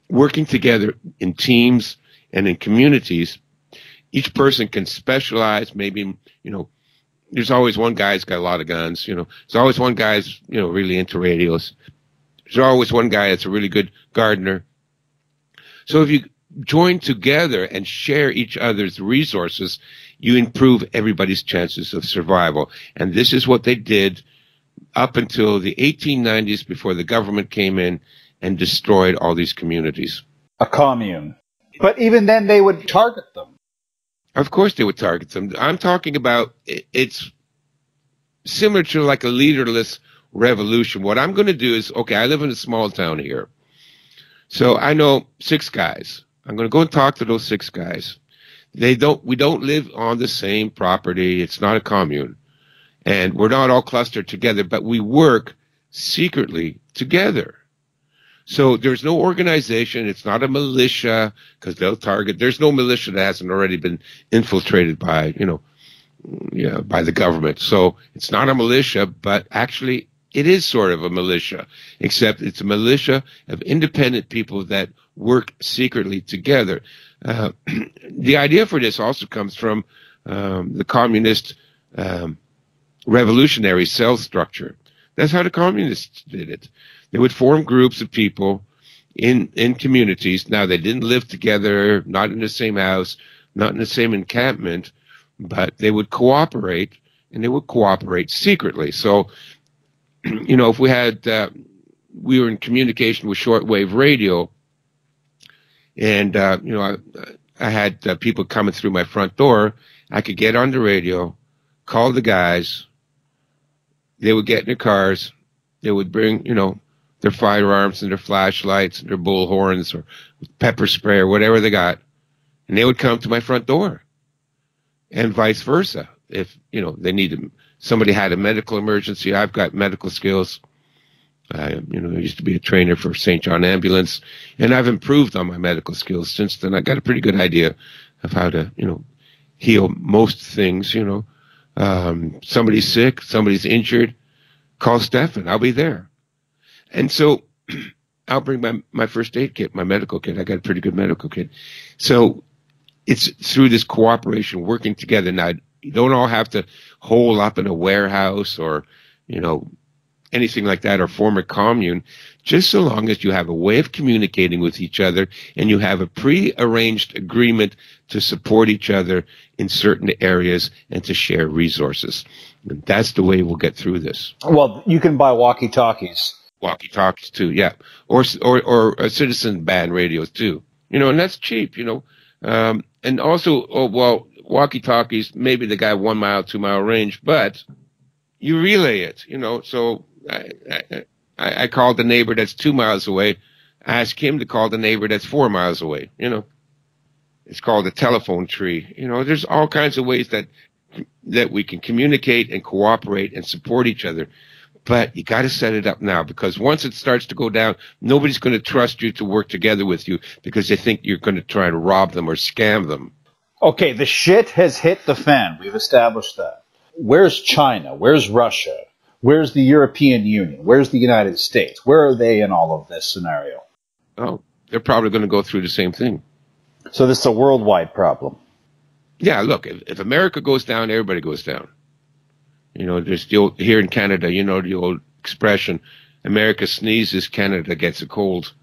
working together in teams and in communities, each person can specialize. Maybe, you know, there's always one guy who's got a lot of guns. You know, there's always one guy who's, you know, really into radios. There's always one guy that's a really good gardener. So if you join together and share each other's resources, you improve everybody's chances of survival. And this is what they did up until the 1890s, before the government came in and destroyed all these communities. A commune. But even then they would target them. Of course they would target them. I'm talking about, it's similar to like a leaderless revolution. What I'm going to do is, okay, I live in a small town here. So I know 6 guys. I'm going to go and talk to those 6 guys. We don't live on the same property. It's not a commune. And we're not all clustered together, but we work secretly together. So there's no organization. It's not a militia, because they'll target. There's no militia that hasn't already been infiltrated by, you know, yeah, by the government. So it's not a militia, but actually it is sort of a militia, except it's a militia of independent people that work secretly together. The idea for this also comes from the communist revolutionary cell structure. That's how the communists did it. They would form groups of people in communities. Now, they didn't live together, not in the same house, not in the same encampment, but they would cooperate, and they would cooperate secretly. So, you know, if we had, we were in communication with shortwave radio, and, you know, I had people coming through my front door, I could get on the radio, call the guys, they would get in their cars, they would bring, you know, their firearms and their flashlights and their bullhorns or pepper spray or whatever they got, and they would come to my front door, and vice versa. If, you know, they needed, somebody had a medical emergency, I've got medical skills. You know, I used to be a trainer for St. John Ambulance, and I've improved on my medical skills since then. I got a pretty good idea of how to, you know, heal most things, you know. Somebody's sick, somebody's injured, call Stefan, I'll be there. And so I'll bring my first aid kit, my medical kit. I got a pretty good medical kit. So it's through this cooperation, working together. Now, you don't all have to hole up in a warehouse or, you know, anything like that, or form a commune, just so long as you have a way of communicating with each other and you have a pre-arranged agreement to support each other in certain areas and to share resources. And that's the way we'll get through this. Well, you can buy walkie-talkies. Walkie-talkies too, yeah. Or citizen band radios too. You know, and that's cheap, you know. And also, oh, well, walkie-talkies, maybe they got 1 mile, 2 mile range, but you relay it, you know. So I called the neighbor that's 2 miles away. I asked him to call the neighbor that's 4 miles away, you know. It's called a telephone tree. You know, there's all kinds of ways that we can communicate and cooperate and support each other. But you got to set it up now, because once it starts to go down, nobody's going to trust you to work together with you because they think you're going to try to rob them or scam them. Okay, the shit has hit the fan. We've established that. Where's China? Where's Russia? Where's the European Union? Where's the United States? Where are they in all of this scenario? Oh, they're probably going to go through the same thing. So this is a worldwide problem. Yeah, look, if America goes down, everybody goes down. You know, there's the old, here in Canada, you know, the old expression, America sneezes, Canada gets a cold.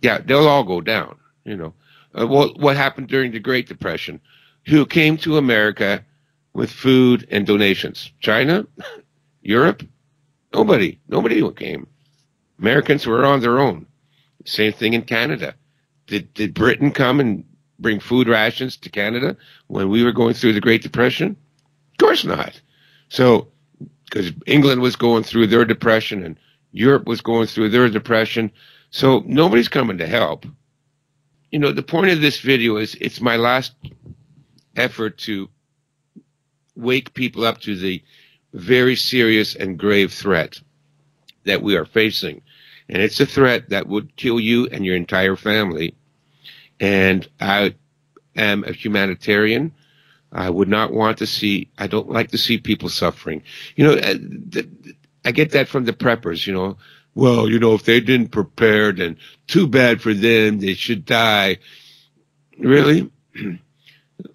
Yeah, they'll all go down, you know. What happened during the Great Depression? Who came to America with food and donations? China? Europe? Nobody. Nobody came. Americans were on their own. Same thing in Canada. Did Britain come and bring food rations to Canada when we were going through the Great Depression? Of course not. So, because England was going through their depression and Europe was going through their depression, so nobody's coming to help. You know, the point of this video is it's my last effort to wake people up to the very serious and grave threat that we are facing. And it's a threat that would kill you and your entire family. And I am a humanitarian. I would not want to see, I don't like to see people suffering. You know, I get that from the preppers, you know. Well, you know, if they didn't prepare, then too bad for them. They should die. Really?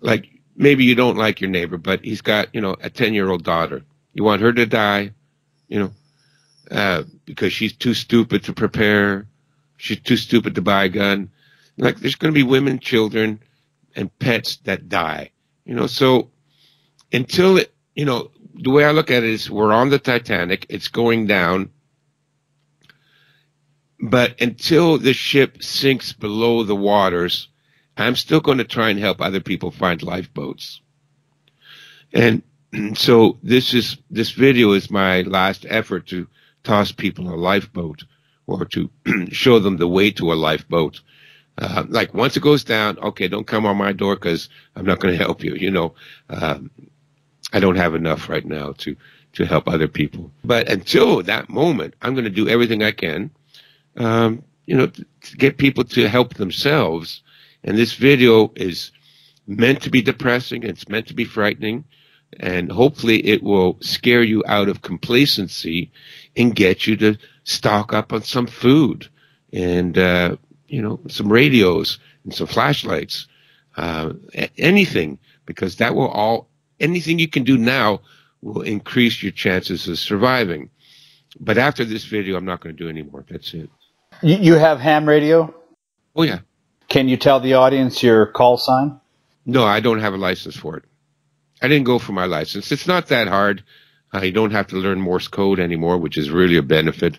Like, maybe you don't like your neighbor, but he's got, you know, a 10-year-old daughter. You want her to die, you know, because she's too stupid to prepare. She's too stupid to buy a gun. Like, there's going to be women, children, and pets that die. You know, so until it, you know, the way I look at it is we're on the Titanic. It's going down. But until the ship sinks below the waters, I'm still going to try and help other people find lifeboats. And so this video is my last effort to toss people a lifeboat or to show them the way to a lifeboat. Like once it goes down, okay, don't come on my door because I'm not going to help you. You know, I don't have enough right now to help other people. But until that moment, I'm going to do everything I can, you know, to get people to help themselves. And this video is meant to be depressing. It's meant to be frightening. And hopefully it will scare you out of complacency and get you to stock up on some food and, you know, some radios and some flashlights, anything, because that will all, anything you can do now will increase your chances of surviving. But after this video, I'm not going to do any more. That's it. You have ham radio? Oh, yeah. Can you tell the audience your call sign? No, I don't have a license for it. I didn't go for my license. It's not that hard. You don't have to learn Morse code anymore, which is really a benefit.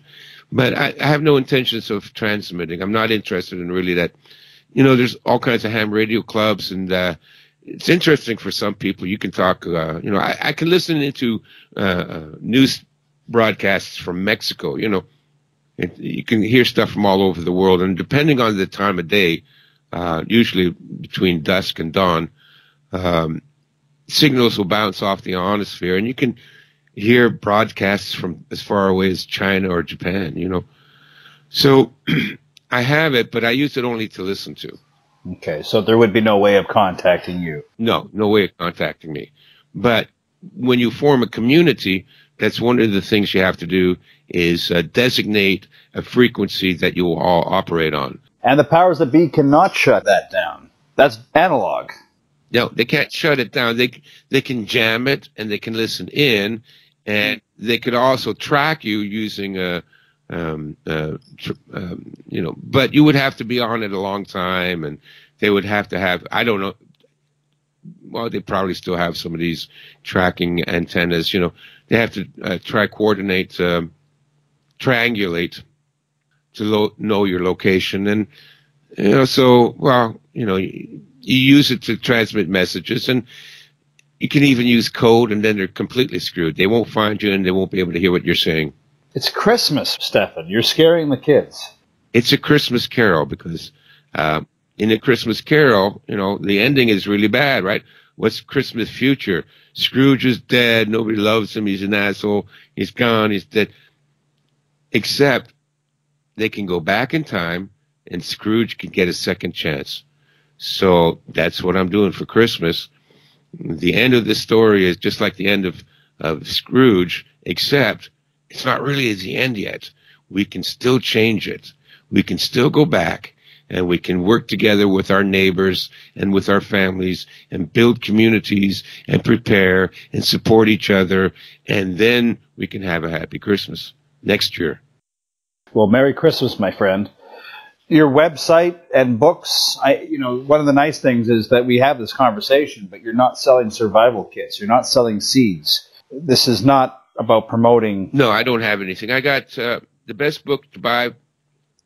But I have no intentions of transmitting. I'm not interested in really that. You know, there's all kinds of ham radio clubs, and it's interesting for some people. You can talk, you know, I can listen into news broadcasts from Mexico, you know. You can hear stuff from all over the world, and depending on the time of day, usually between dusk and dawn, signals will bounce off the ionosphere, and you can hear broadcasts from as far away as China or Japan, you know. So I have it, but I use it only to listen to. Okay, so there would be no way of contacting you. No way of contacting me. But when you form a community, that's one of the things you have to do is designate a frequency that you will all operate on. And the powers that be cannot shut that down. That's analog. No, they can't shut it down. They can jam it, and they can listen in, and they could also track you using you know, but you would have to be on it a long time, and they would have to have, I don't know, well, they probably still have some of these tracking antennas, you know. They have to triangulate to know your location. And, you know, so, well, you know, you use it to transmit messages, and you can even use code, and then they're completely screwed. They won't find you, and they won't be able to hear what you're saying. It's Christmas, Stefan. You're scaring the kids. It's a Christmas Carol because in A Christmas Carol, you know, the ending is really bad, right? What's Christmas future? Scrooge is dead. Nobody loves him. He's an asshole. He's gone. He's dead. Except they can go back in time, and Scrooge can get a second chance. So that's what I'm doing for Christmas. The end of this story is just like the end of Scrooge, except it's not really the end yet. We can still change it. We can still go back, and we can work together with our neighbors and with our families and build communities and prepare and support each other, and then we can have a happy Christmas next year. Well, Merry Christmas, my friend. Your website and books, you know, one of the nice things is that we have this conversation, but you're not selling survival kits. You're not selling seeds. This is not about promoting. No, I don't have anything. I got the best book to buy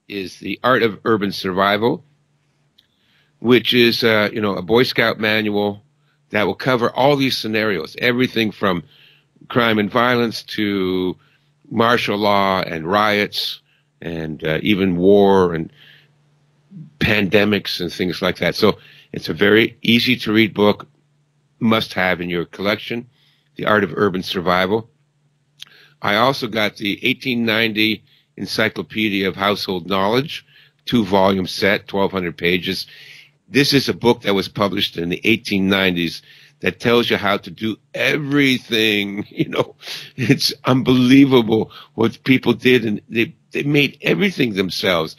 is The Art of Urban Survival. which is, a Boy Scout manual that will cover all these scenarios, everything from crime and violence to martial law and riots and even war and pandemics and things like that. So it's a very easy to read book, must have in your collection, The Art of Urban Survival. I also got the 1890 Encyclopedia of Household Knowledge, 2-volume set, 1,200 pages. This is a book that was published in the 1890s that tells you how to do everything. It's unbelievable what people did, and they made everything themselves.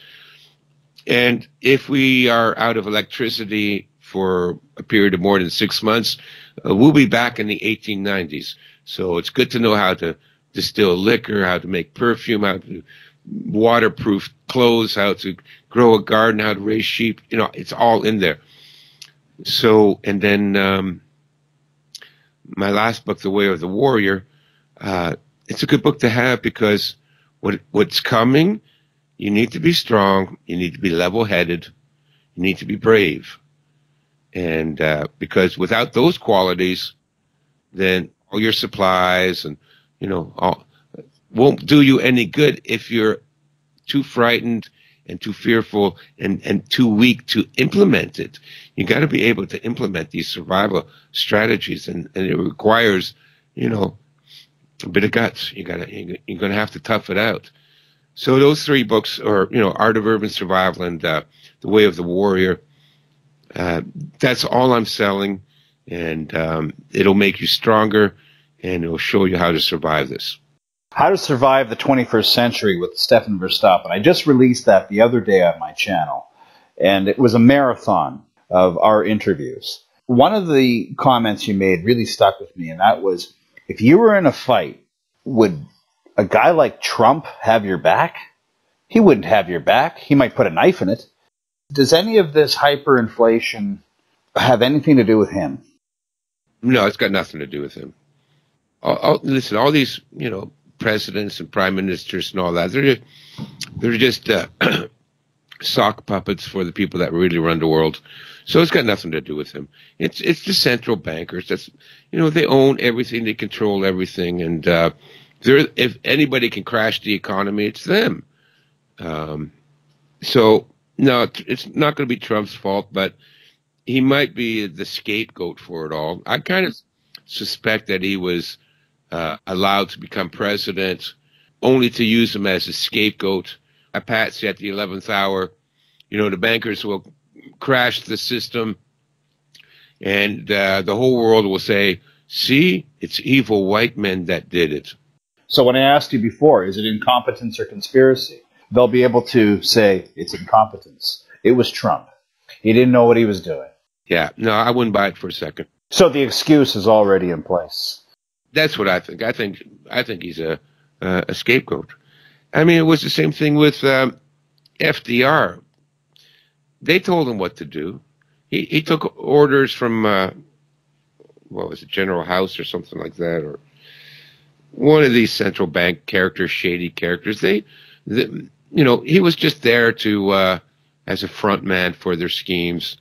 And if we are out of electricity for a period of more than 6 months, we'll be back in the 1890s. So it's good to know how to distill liquor, how to make perfume, how to waterproof clothes, how to grow a garden, how to raise sheep. It's all in there. So, and then my last book, The Way of the Warrior, it's a good book to have because what's coming, you need to be strong, you need to be level-headed, you need to be brave. And because without those qualities, then all your supplies and, won't do you any good if you're too frightened and too fearful and too weak to implement it. You got to be able to implement these survival strategies, and it requires, a bit of guts. You're gonna have to tough it out. So those 3 books are, Art of Urban Survival and The Way of the Warrior. That's all I'm selling, and it'll make you stronger, and it'll show you how to survive this. How to Survive the 21st Century with Stefan Verstappen. I just released that the other day on my channel, and it was a marathon of our interviews. One of the comments you made really stuck with me, and that was, if you were in a fight, would a guy like Trump have your back? He wouldn't have your back. He might put a knife in it. Does any of this hyperinflation have anything to do with him? No, it's got nothing to do with him. Listen, all these, presidents and prime ministers and all that, they're just sock puppets for the people that really run the world. So it's got nothing to do with him. It's the central bankers. That's, they own everything, they control everything, and if anybody can crash the economy, it's them. So no, it's not going to be Trump's fault, but he might be the scapegoat for it all. I kind of suspect that he was allowed to become president only to use him as a scapegoat. A patsy at the 11th hour. The bankers will crash the system, and the whole world will say, see, it's evil white men that did it. So when I asked you before, is it incompetence or conspiracy? They'll be able to say it's incompetence. It was Trump. He didn't know what he was doing. Yeah, no, I wouldn't buy it for a second. So the excuse is already in place. That's what I think. I think he's a scapegoat. I mean, it was the same thing with FDR. They told him what to do. He took orders from what was it, General House or something like that, or one of these central bank characters, shady characters. He was just there to as a front man for their schemes.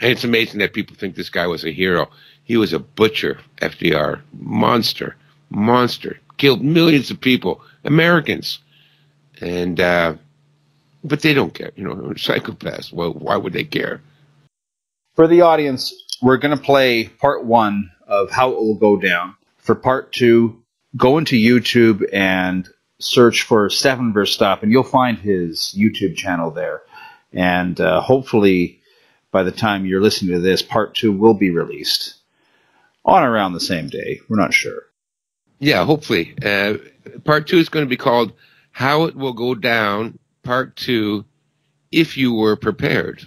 And it's amazing that people think this guy was a hero. He was a butcher, FDR. Monster. Killed millions of people, Americans. And, but they don't care. Psychopaths. Well, why would they care? For the audience, we're going to play part 1 of How It Will Go Down. For part 2, go into YouTube and search for Stefan Verstappen. You'll find his YouTube channel there. And hopefully, by the time you're listening to this, part 2 will be released on around the same day. We're not sure. Yeah, hopefully. Part 2 is going to be called How It Will Go Down, Part 2, If You Were Prepared.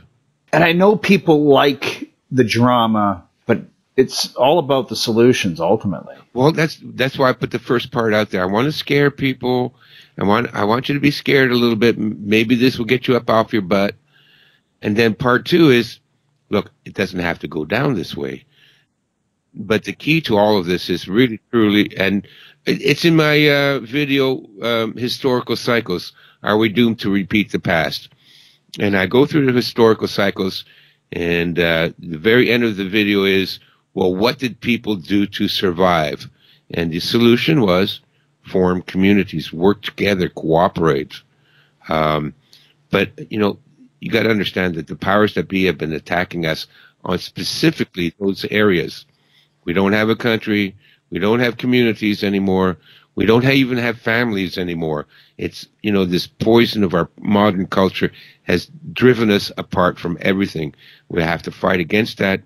And I know people like the drama, but it's all about the solutions, ultimately. Well, that's why I put the first part out there. I want to scare people. I want you to be scared a little bit. Maybe this will get you up off your butt. And then part 2 is, look, it doesn't have to go down this way. But the key to all of this is really, truly, and it's in my video, Historical Cycles, Are We Doomed to Repeat the Past? And I go through the historical cycles, and the very end of the video is, well, what did people do to survive? And the solution was form communities, work together, cooperate. Um, but, you got to understand that the powers that be have been attacking us on specifically those areas. We don't have a country. We don't have communities anymore. We don't even have families anymore. It's, this poison of our modern culture has driven us apart from everything. We have to fight against that,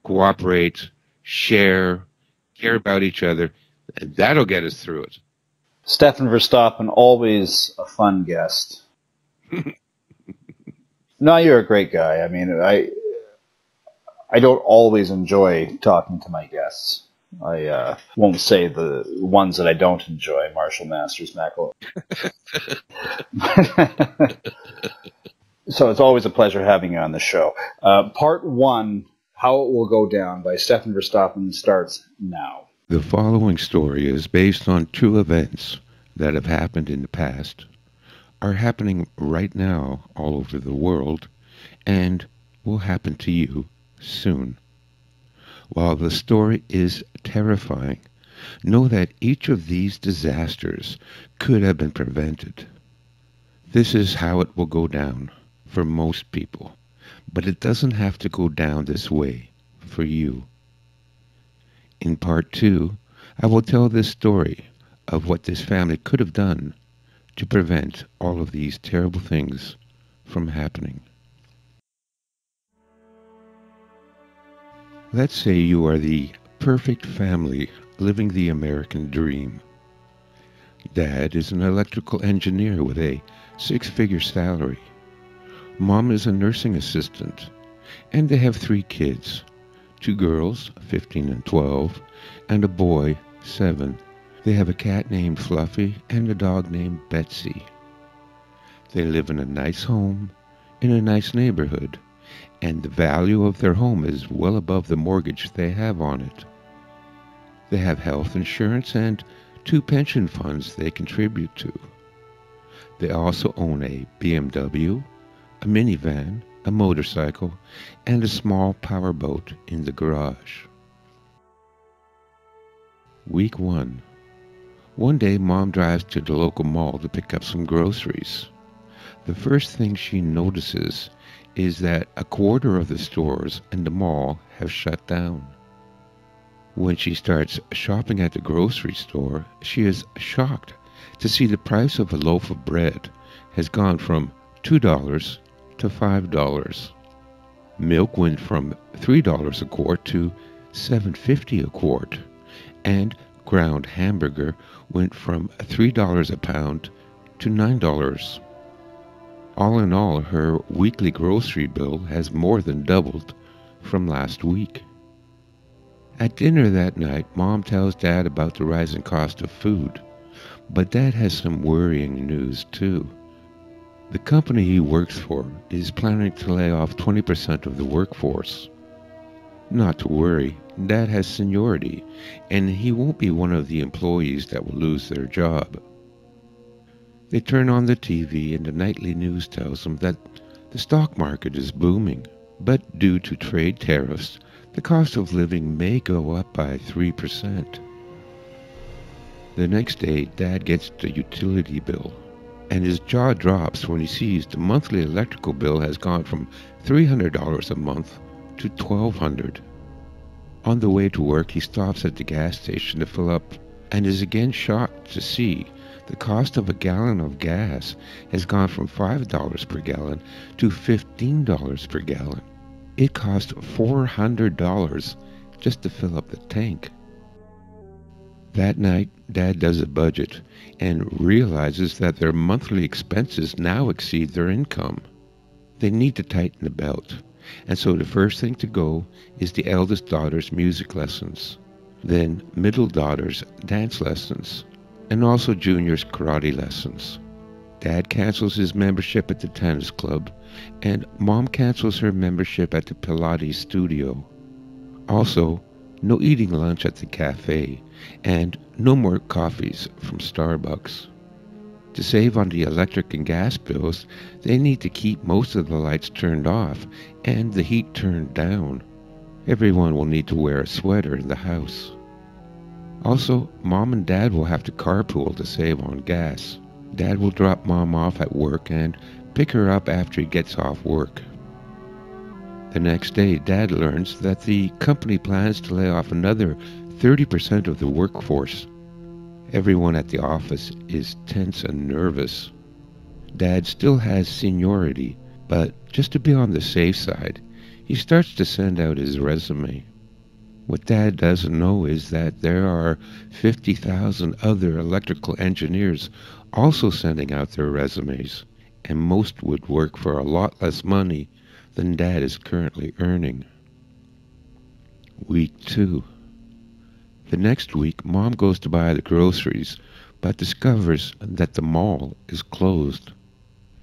cooperate, share, care about each other, and that'll get us through it. Stefan Verstappen, always a fun guest. No, you're a great guy. I mean, I don't always enjoy talking to my guests. I won't say the ones that I don't enjoy, Marshall Masters, Mackel. So it's always a pleasure having you on the show. Part 1, How It Will Go Down by Stefan Verstappen, starts now. The following story is based on true events that have happened in the past, are happening right now all over the world, and will happen to you soon. While the story is terrifying, know that each of these disasters could have been prevented. This is how it will go down for most people, but it doesn't have to go down this way for you. In part 2, I will tell this story of what this family could have done to prevent all of these terrible things from happening. Let's say you are the perfect family living the American dream. Dad is an electrical engineer with a 6-figure salary. Mom is a nursing assistant, and they have 3 kids, 2 girls, 15 and 12, and a boy, 7. They have a cat named Fluffy and a dog named Betsy. They live in a nice home, in a nice neighborhood, and the value of their home is well above the mortgage they have on it. They have health insurance and 2 pension funds they contribute to. They also own a BMW, a minivan, a motorcycle, and a small powerboat in the garage. Week 1. One day, Mom drives to the local mall to pick up some groceries. The first thing she notices is that a quarter of the stores in the mall have shut down. When she starts shopping at the grocery store, she is shocked to see the price of a loaf of bread has gone from $2 to $5. Milk went from $3 a quart to $7.50 a quart, and ground hamburger went from $3 a pound to $9. All in all, her weekly grocery bill has more than doubled from last week. At dinner that night, Mom tells Dad about the rising cost of food, but Dad has some worrying news too. The company he works for is planning to lay off 20% of the workforce. Not to worry, Dad has seniority, and he won't be one of the employees that will lose their job. They turn on the TV and the nightly news tells them that the stock market is booming, but due to trade tariffs, the cost of living may go up by 3%. The next day, Dad gets the utility bill, and his jaw drops when he sees the monthly electrical bill has gone from $300 a month to $1,200. On the way to work, he stops at the gas station to fill up and is again shocked to see the cost of a gallon of gas has gone from $5 per gallon to $15 per gallon. It cost $400 just to fill up the tank. That night, Dad does a budget and realizes that their monthly expenses now exceed their income. They need to tighten the belt, and so the first thing to go is the eldest daughter's music lessons, then middle daughter's dance lessons, and also Junior's karate lessons. Dad cancels his membership at the tennis club, and Mom cancels her membership at the Pilates studio. Also, no eating lunch at the cafe, and no more coffees from Starbucks. To save on the electric and gas bills, they need to keep most of the lights turned off and the heat turned down. Everyone will need to wear a sweater in the house. Also, Mom and Dad will have to carpool to save on gas. Dad will drop Mom off at work and pick her up after he gets off work. The next day, Dad learns that the company plans to lay off another 30% of the workforce. Everyone at the office is tense and nervous. Dad still has seniority, but just to be on the safe side, he starts to send out his resume. What Dad doesn't know is that there are 50,000 other electrical engineers also sending out their resumes, and most would work for a lot less money than Dad is currently earning. Week 2. The next week, Mom goes to buy the groceries, but discovers that the mall is closed.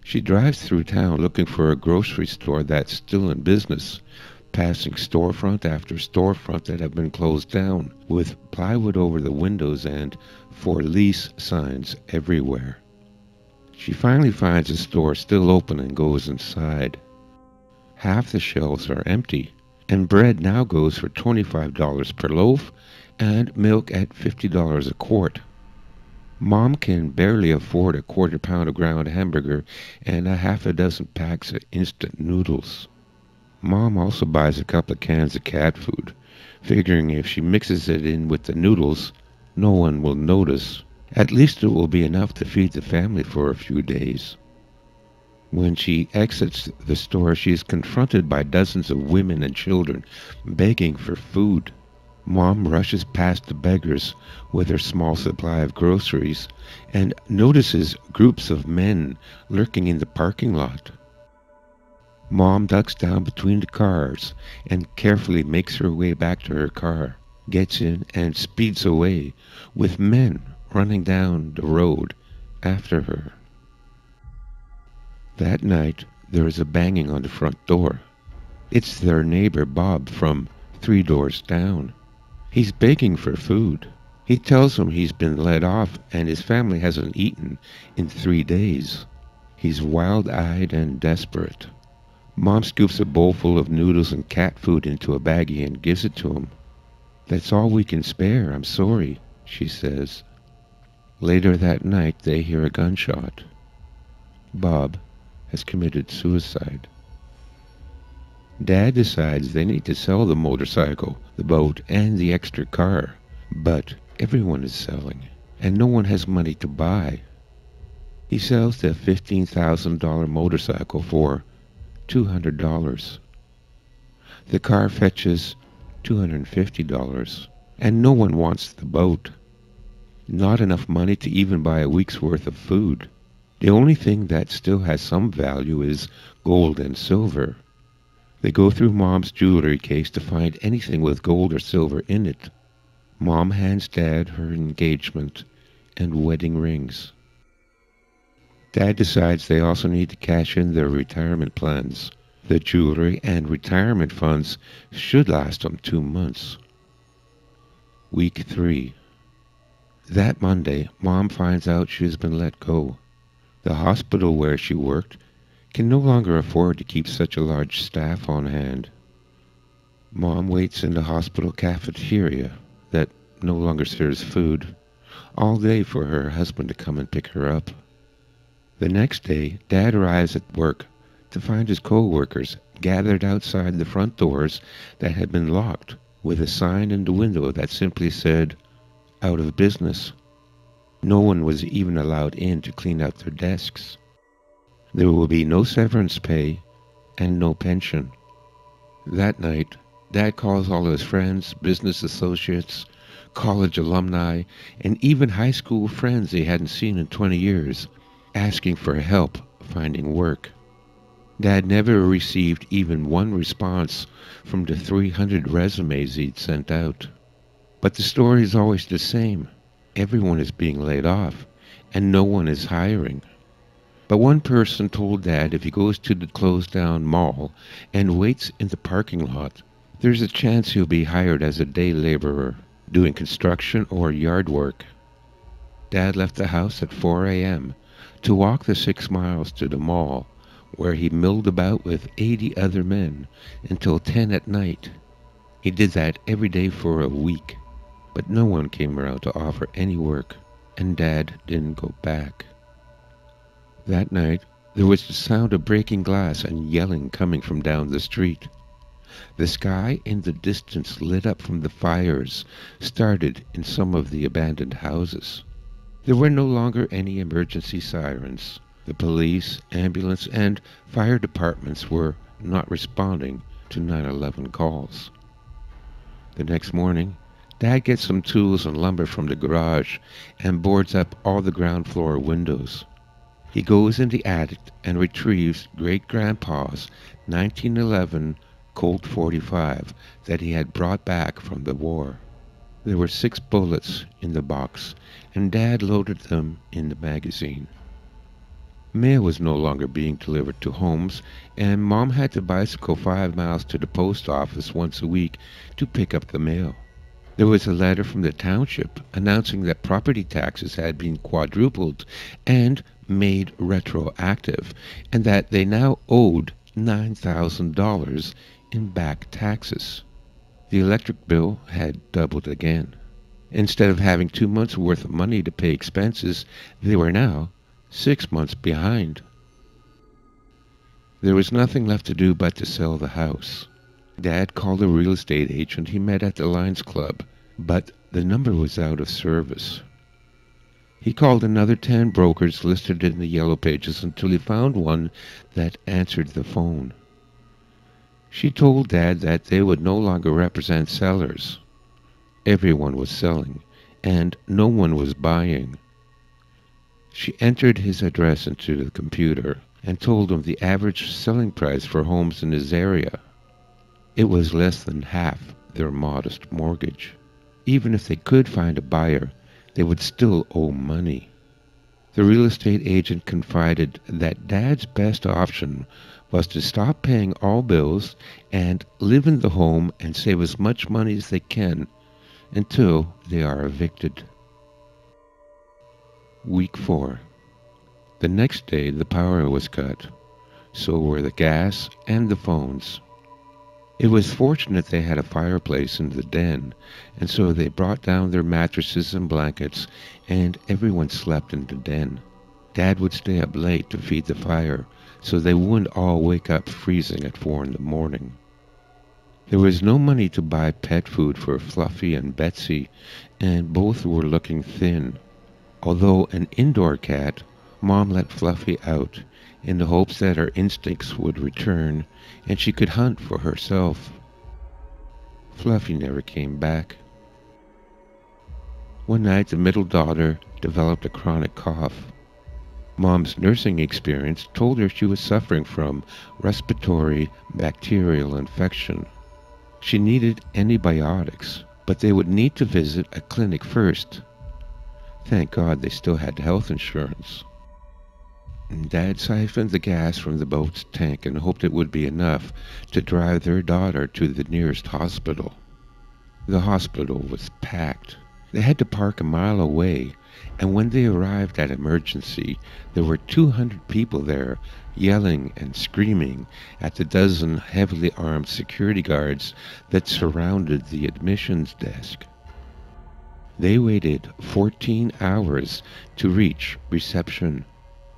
She drives through town looking for a grocery store that's still in business, passing storefront after storefront that have been closed down, with plywood over the windows and for lease signs everywhere. She finally finds a store still open and goes inside. Half the shelves are empty, and bread now goes for $25 per loaf and milk at $50 a quart. Mom can barely afford a quarter pound of ground hamburger and a half a dozen packs of instant noodles. Mom also buys a couple of cans of cat food, figuring if she mixes it in with the noodles, no one will notice. At least it will be enough to feed the family for a few days. When she exits the store, she is confronted by dozens of women and children begging for food. Mom rushes past the beggars with her small supply of groceries and notices groups of men lurking in the parking lot. Mom ducks down between the cars and carefully makes her way back to her car, gets in and speeds away, with men running down the road after her. That night, there is a banging on the front door. It's their neighbor Bob from 3 doors down. He's begging for food. He tells them he's been let off and his family hasn't eaten in 3 days. He's wild-eyed and desperate. Mom scoops a bowl full of noodles and cat food into a baggie and gives it to him. "That's all we can spare, I'm sorry," she says. Later that night, they hear a gunshot. Bob has committed suicide. Dad decides they need to sell the motorcycle, the boat, and the extra car. But everyone is selling, and no one has money to buy. He sells the $15,000 motorcycle for $200. The car fetches $250, and no one wants the boat. Not enough money to even buy a week's worth of food. The only thing that still has some value is gold and silver. They go through Mom's jewelry case to find anything with gold or silver in it. Mom hands Dad her engagement and wedding rings. Dad decides they also need to cash in their retirement plans. The jewelry and retirement funds should last them 2 months. Week 3. That Monday, Mom finds out she's been let go. The hospital where she worked can no longer afford to keep such a large staff on hand. Mom waits in the hospital cafeteria that no longer serves food all day for her husband to come and pick her up. The next day, Dad arrives at work to find his co-workers gathered outside the front doors that had been locked, with a sign in the window that simply said, "Out of business." No one was even allowed in to clean out their desks. There will be no severance pay and no pension. That night, Dad calls all his friends, business associates, college alumni, and even high school friends he hadn't seen in 20 years, asking for help finding work. Dad never received even one response from the 300 resumes he'd sent out. But the story is always the same. Everyone is being laid off, and no one is hiring. But one person told Dad if he goes to the closed-down mall and waits in the parking lot, there's a chance he'll be hired as a day laborer, doing construction or yard work. Dad left the house at 4 a.m., to walk the 6 miles to the mall, where he milled about with 80 other men until 10 at night. He did that every day for a week, but no one came around to offer any work, and Dad didn't go back. That night, there was the sound of breaking glass and yelling coming from down the street. The sky in the distance lit up from the fires started in some of the abandoned houses. There were no longer any emergency sirens. The police, ambulance, and fire departments were not responding to 911 calls. The next morning, Dad gets some tools and lumber from the garage and boards up all the ground floor windows. He goes in the attic and retrieves Great-Grandpa's 1911 Colt 45 that he had brought back from the war. There were 6 bullets in the box, and Dad loaded them in the magazine. Mail was no longer being delivered to homes, and Mom had to bicycle 5 miles to the post office once a week to pick up the mail. There was a letter from the township announcing that property taxes had been quadrupled and made retroactive, and that they now owed $9,000 in back taxes. The electric bill had doubled again. Instead of having 2 months' worth of money to pay expenses, they were now 6 months behind. There was nothing left to do but to sell the house. Dad called a real estate agent he met at the Lions Club, but the number was out of service. He called another 10 brokers listed in the yellow pages until he found one that answered the phone. She told Dad that they would no longer represent sellers. Everyone was selling, and no one was buying. She entered his address into the computer and told him the average selling price for homes in his area. It was less than half their modest mortgage. Even if they could find a buyer, they would still owe money. The real estate agent confided that Dad's best option was to stop paying all bills and live in the home and save as much money as they can until they are evicted. Week 4. The next day the power was cut. So were the gas and the phones. It was fortunate they had a fireplace in the den, and so they brought down their mattresses and blankets, and everyone slept in the den. Dad would stay up late to feed the fire, so they wouldn't all wake up freezing at 4 in the morning. There was no money to buy pet food for Fluffy and Betsy, and both were looking thin. Although an indoor cat, Mom let Fluffy out in the hopes that her instincts would return and she could hunt for herself. Fluffy never came back. One night the middle daughter developed a chronic cough. Mom's nursing experience told her she was suffering from respiratory bacterial infection. She needed antibiotics, but they would need to visit a clinic first. Thank God they still had health insurance. Dad siphoned the gas from the boat's tank and hoped it would be enough to drive their daughter to the nearest hospital. The hospital was packed. They had to park a mile away, and when they arrived at Emergency, there were 200 people there yelling and screaming at the dozen heavily armed security guards that surrounded the admissions desk. They waited 14 hours to reach reception.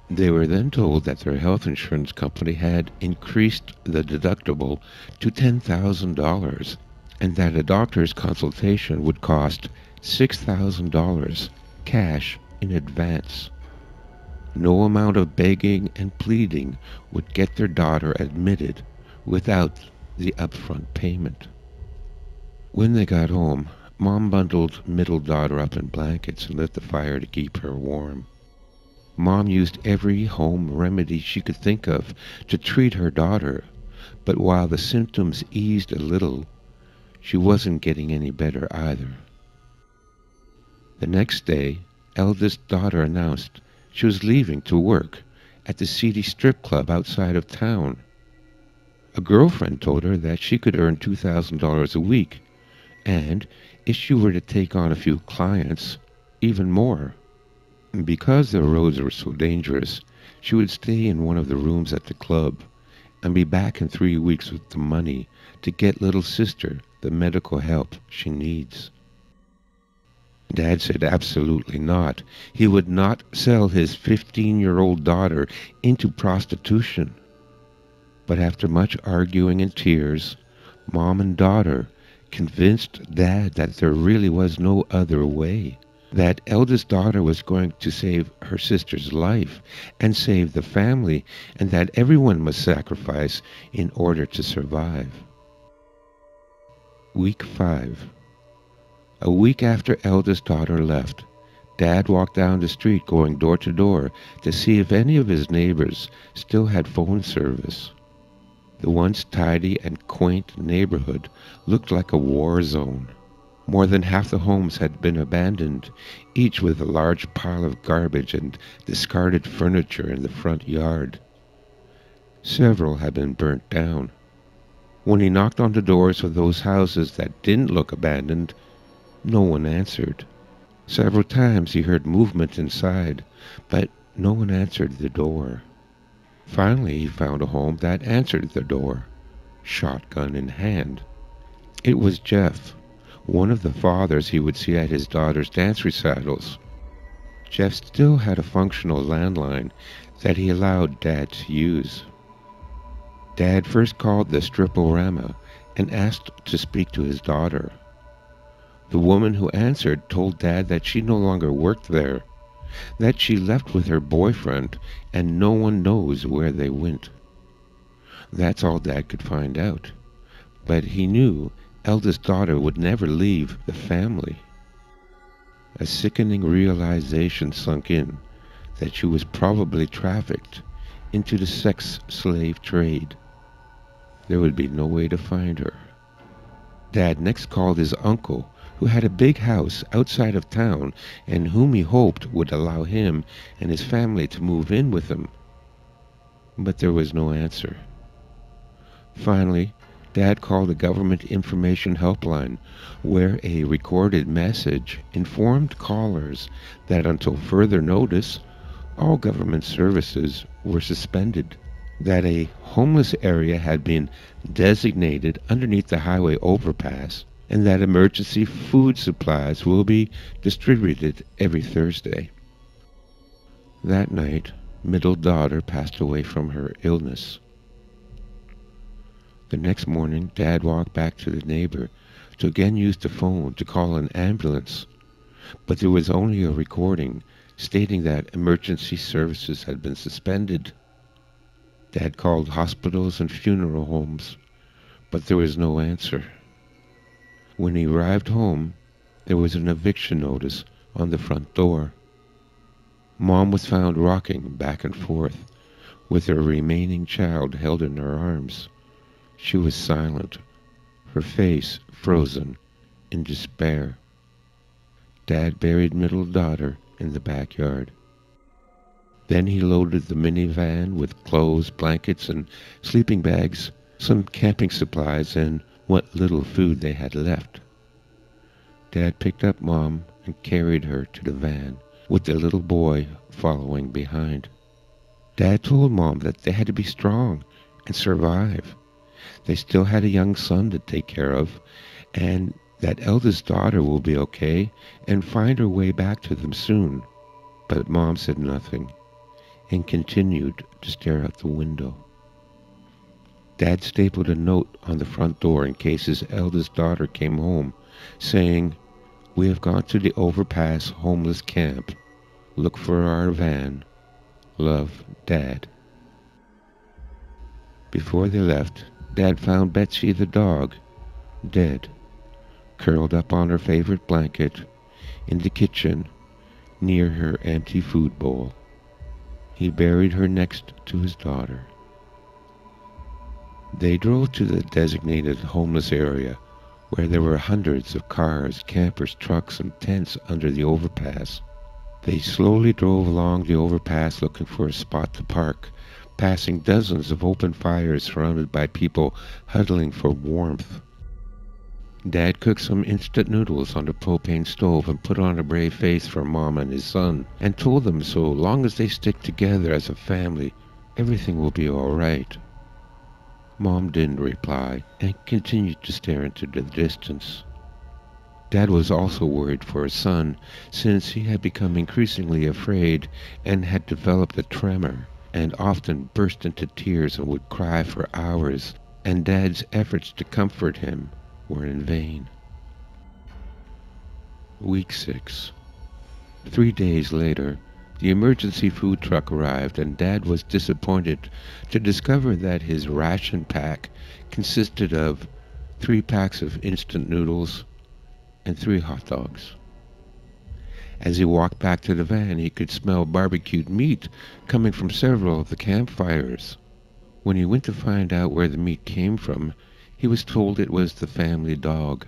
They were then told that their health insurance company had increased the deductible to $10,000 and that a doctor's consultation would cost $6,000 cash in advance. No amount of begging and pleading would get their daughter admitted without the upfront payment. When they got home, Mom bundled middle daughter up in blankets and lit the fire to keep her warm. Mom used every home remedy she could think of to treat her daughter, but while the symptoms eased a little, she wasn't getting any better either. The next day, eldest daughter announced she was leaving to work at the seedy strip club outside of town. A girlfriend told her that she could earn $2,000 a week, and if she were to take on a few clients, even more. And because the roads were so dangerous, she would stay in one of the rooms at the club and be back in 3 weeks with the money to get little sister the medical help she needs. Dad said absolutely not. He would not sell his 15-year-old daughter into prostitution. But after much arguing and tears, Mom and daughter convinced Dad that there really was no other way. That eldest daughter was going to save her sister's life and save the family, and that everyone must sacrifice in order to survive. Week 5. A week after eldest daughter left, Dad walked down the street going door to door to see if any of his neighbors still had phone service. The once tidy and quaint neighborhood looked like a war zone. More than half the homes had been abandoned, each with a large pile of garbage and discarded furniture in the front yard. Several had been burnt down. When he knocked on the doors of those houses that didn't look abandoned, no one answered. Several times he heard movement inside, but no one answered the door. Finally, he found a home that answered the door, shotgun in hand. It was Jeff, one of the fathers he would see at his daughter's dance recitals. Jeff still had a functional landline that he allowed Dad to use. Dad first called the strip-o-rama and asked to speak to his daughter. The woman who answered told Dad that she no longer worked there, that she left with her boyfriend and no one knows where they went. That's all Dad could find out, but he knew eldest daughter would never leave the family. A sickening realization sunk in that she was probably trafficked into the sex slave trade. There would be no way to find her. Dad next called his uncle, who had a big house outside of town and whom he hoped would allow him and his family to move in with him. But there was no answer. Finally, Dad called a government information helpline, where a recorded message informed callers that until further notice, all government services were suspended, that a homeless area had been designated underneath the highway overpass, and that emergency food supplies will be distributed every Thursday. That night, middle daughter passed away from her illness. The next morning, Dad walked back to the neighbor to again use the phone to call an ambulance, but there was only a recording stating that emergency services had been suspended. Dad called hospitals and funeral homes, but there was no answer. When he arrived home, there was an eviction notice on the front door. Mom was found rocking back and forth, with her remaining child held in her arms. She was silent, her face frozen in despair. Dad buried middle daughter in the backyard. Then he loaded the minivan with clothes, blankets, and sleeping bags, some camping supplies, and what little food they had left. Dad picked up Mom and carried her to the van, with the little boy following behind. Dad told Mom that they had to be strong and survive. They still had a young son to take care of, and that eldest daughter will be okay and find her way back to them soon. But Mom said nothing and continued to stare out the window. Dad stapled a note on the front door in case his eldest daughter came home, saying, "We have gone to the overpass homeless camp. Look for our van. Love, Dad." Before they left, Dad found Betsy the dog, dead, curled up on her favorite blanket in the kitchen near her empty food bowl. He buried her next to his daughter. They drove to the designated homeless area, where there were hundreds of cars, campers, trucks, and tents under the overpass. They slowly drove along the overpass looking for a spot to park, passing dozens of open fires surrounded by people huddling for warmth. Dad cooked some instant noodles on the propane stove and put on a brave face for Mom and his son, and told them so long as they stick together as a family, everything will be all right. Mom didn't reply and continued to stare into the distance. Dad was also worried for his son, since he had become increasingly afraid and had developed a tremor, and often burst into tears and would cry for hours, and Dad's efforts to comfort him were in vain. Week 6. 3 days later, the emergency food truck arrived, and Dad was disappointed to discover that his ration pack consisted of 3 packs of instant noodles and 3 hot dogs. As he walked back to the van, he could smell barbecued meat coming from several of the campfires. When he went to find out where the meat came from, he was told it was the family dog,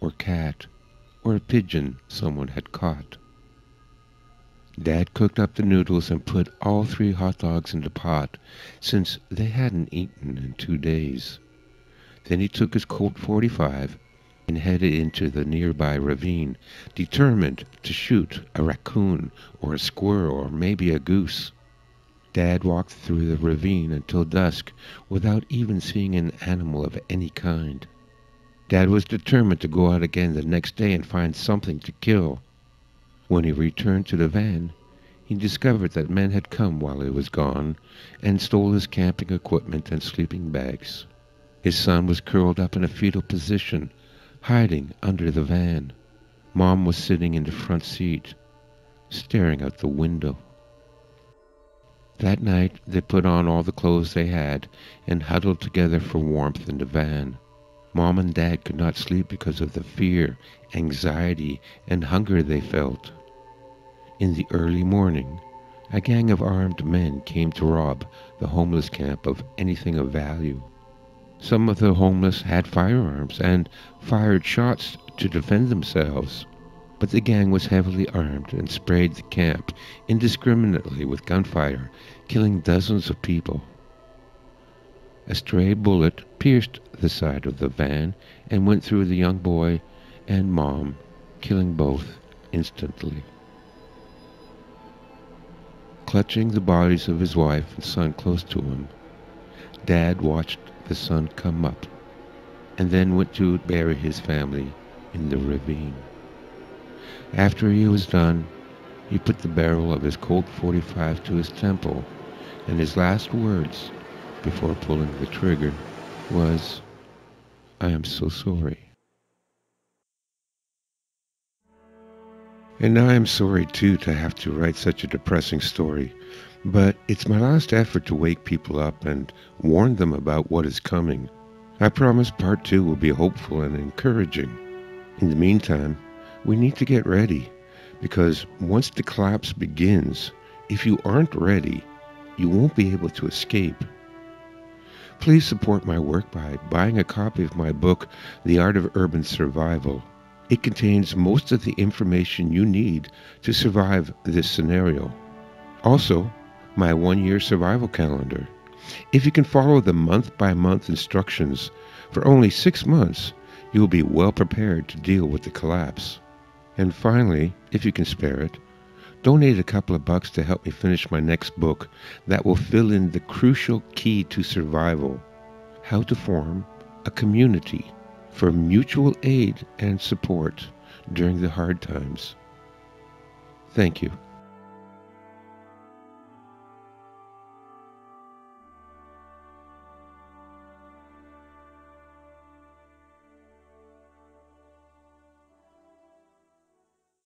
or cat, or a pigeon someone had caught. Dad cooked up the noodles and put all 3 hot dogs in the pot, since they hadn't eaten in 2 days. Then he took his Colt 45 and headed into the nearby ravine, determined to shoot a raccoon or a squirrel or maybe a goose. Dad walked through the ravine until dusk without even seeing an animal of any kind. Dad was determined to go out again the next day and find something to kill. When he returned to the van, he discovered that men had come while he was gone and stole his camping equipment and sleeping bags. His son was curled up in a fetal position, hiding under the van. Mom was sitting in the front seat, staring out the window. That night, they put on all the clothes they had and huddled together for warmth in the van. Mom and Dad could not sleep because of the fear, anxiety, and hunger they felt. In the early morning, a gang of armed men came to rob the homeless camp of anything of value. Some of the homeless had firearms and fired shots to defend themselves, but the gang was heavily armed and sprayed the camp indiscriminately with gunfire, killing dozens of people. A stray bullet pierced the side of the van and went through the young boy and Mom, killing both instantly. Clutching the bodies of his wife and son close to him, Dad watched the sun come up and then went to bury his family in the ravine. After he was done, he put the barrel of his Colt 45 to his temple, and his last words before pulling the trigger was, "I am so sorry." And I am sorry too to have to write such a depressing story, but it's my last effort to wake people up and warn them about what is coming. I promise part 2 will be hopeful and encouraging. In the meantime, we need to get ready, because once the collapse begins, if you aren't ready, you won't be able to escape. Please support my work by buying a copy of my book, The Art of Urban Survival. It contains most of the information you need to survive this scenario. Also, my 1-year survival calendar. If you can follow the month-by-month instructions for only 6 months, you will be well prepared to deal with the collapse. And finally, if you can spare it, donate a couple of bucks to help me finish my next book that will fill in the crucial key to survival: how to form a community for mutual aid and support during the hard times. Thank you.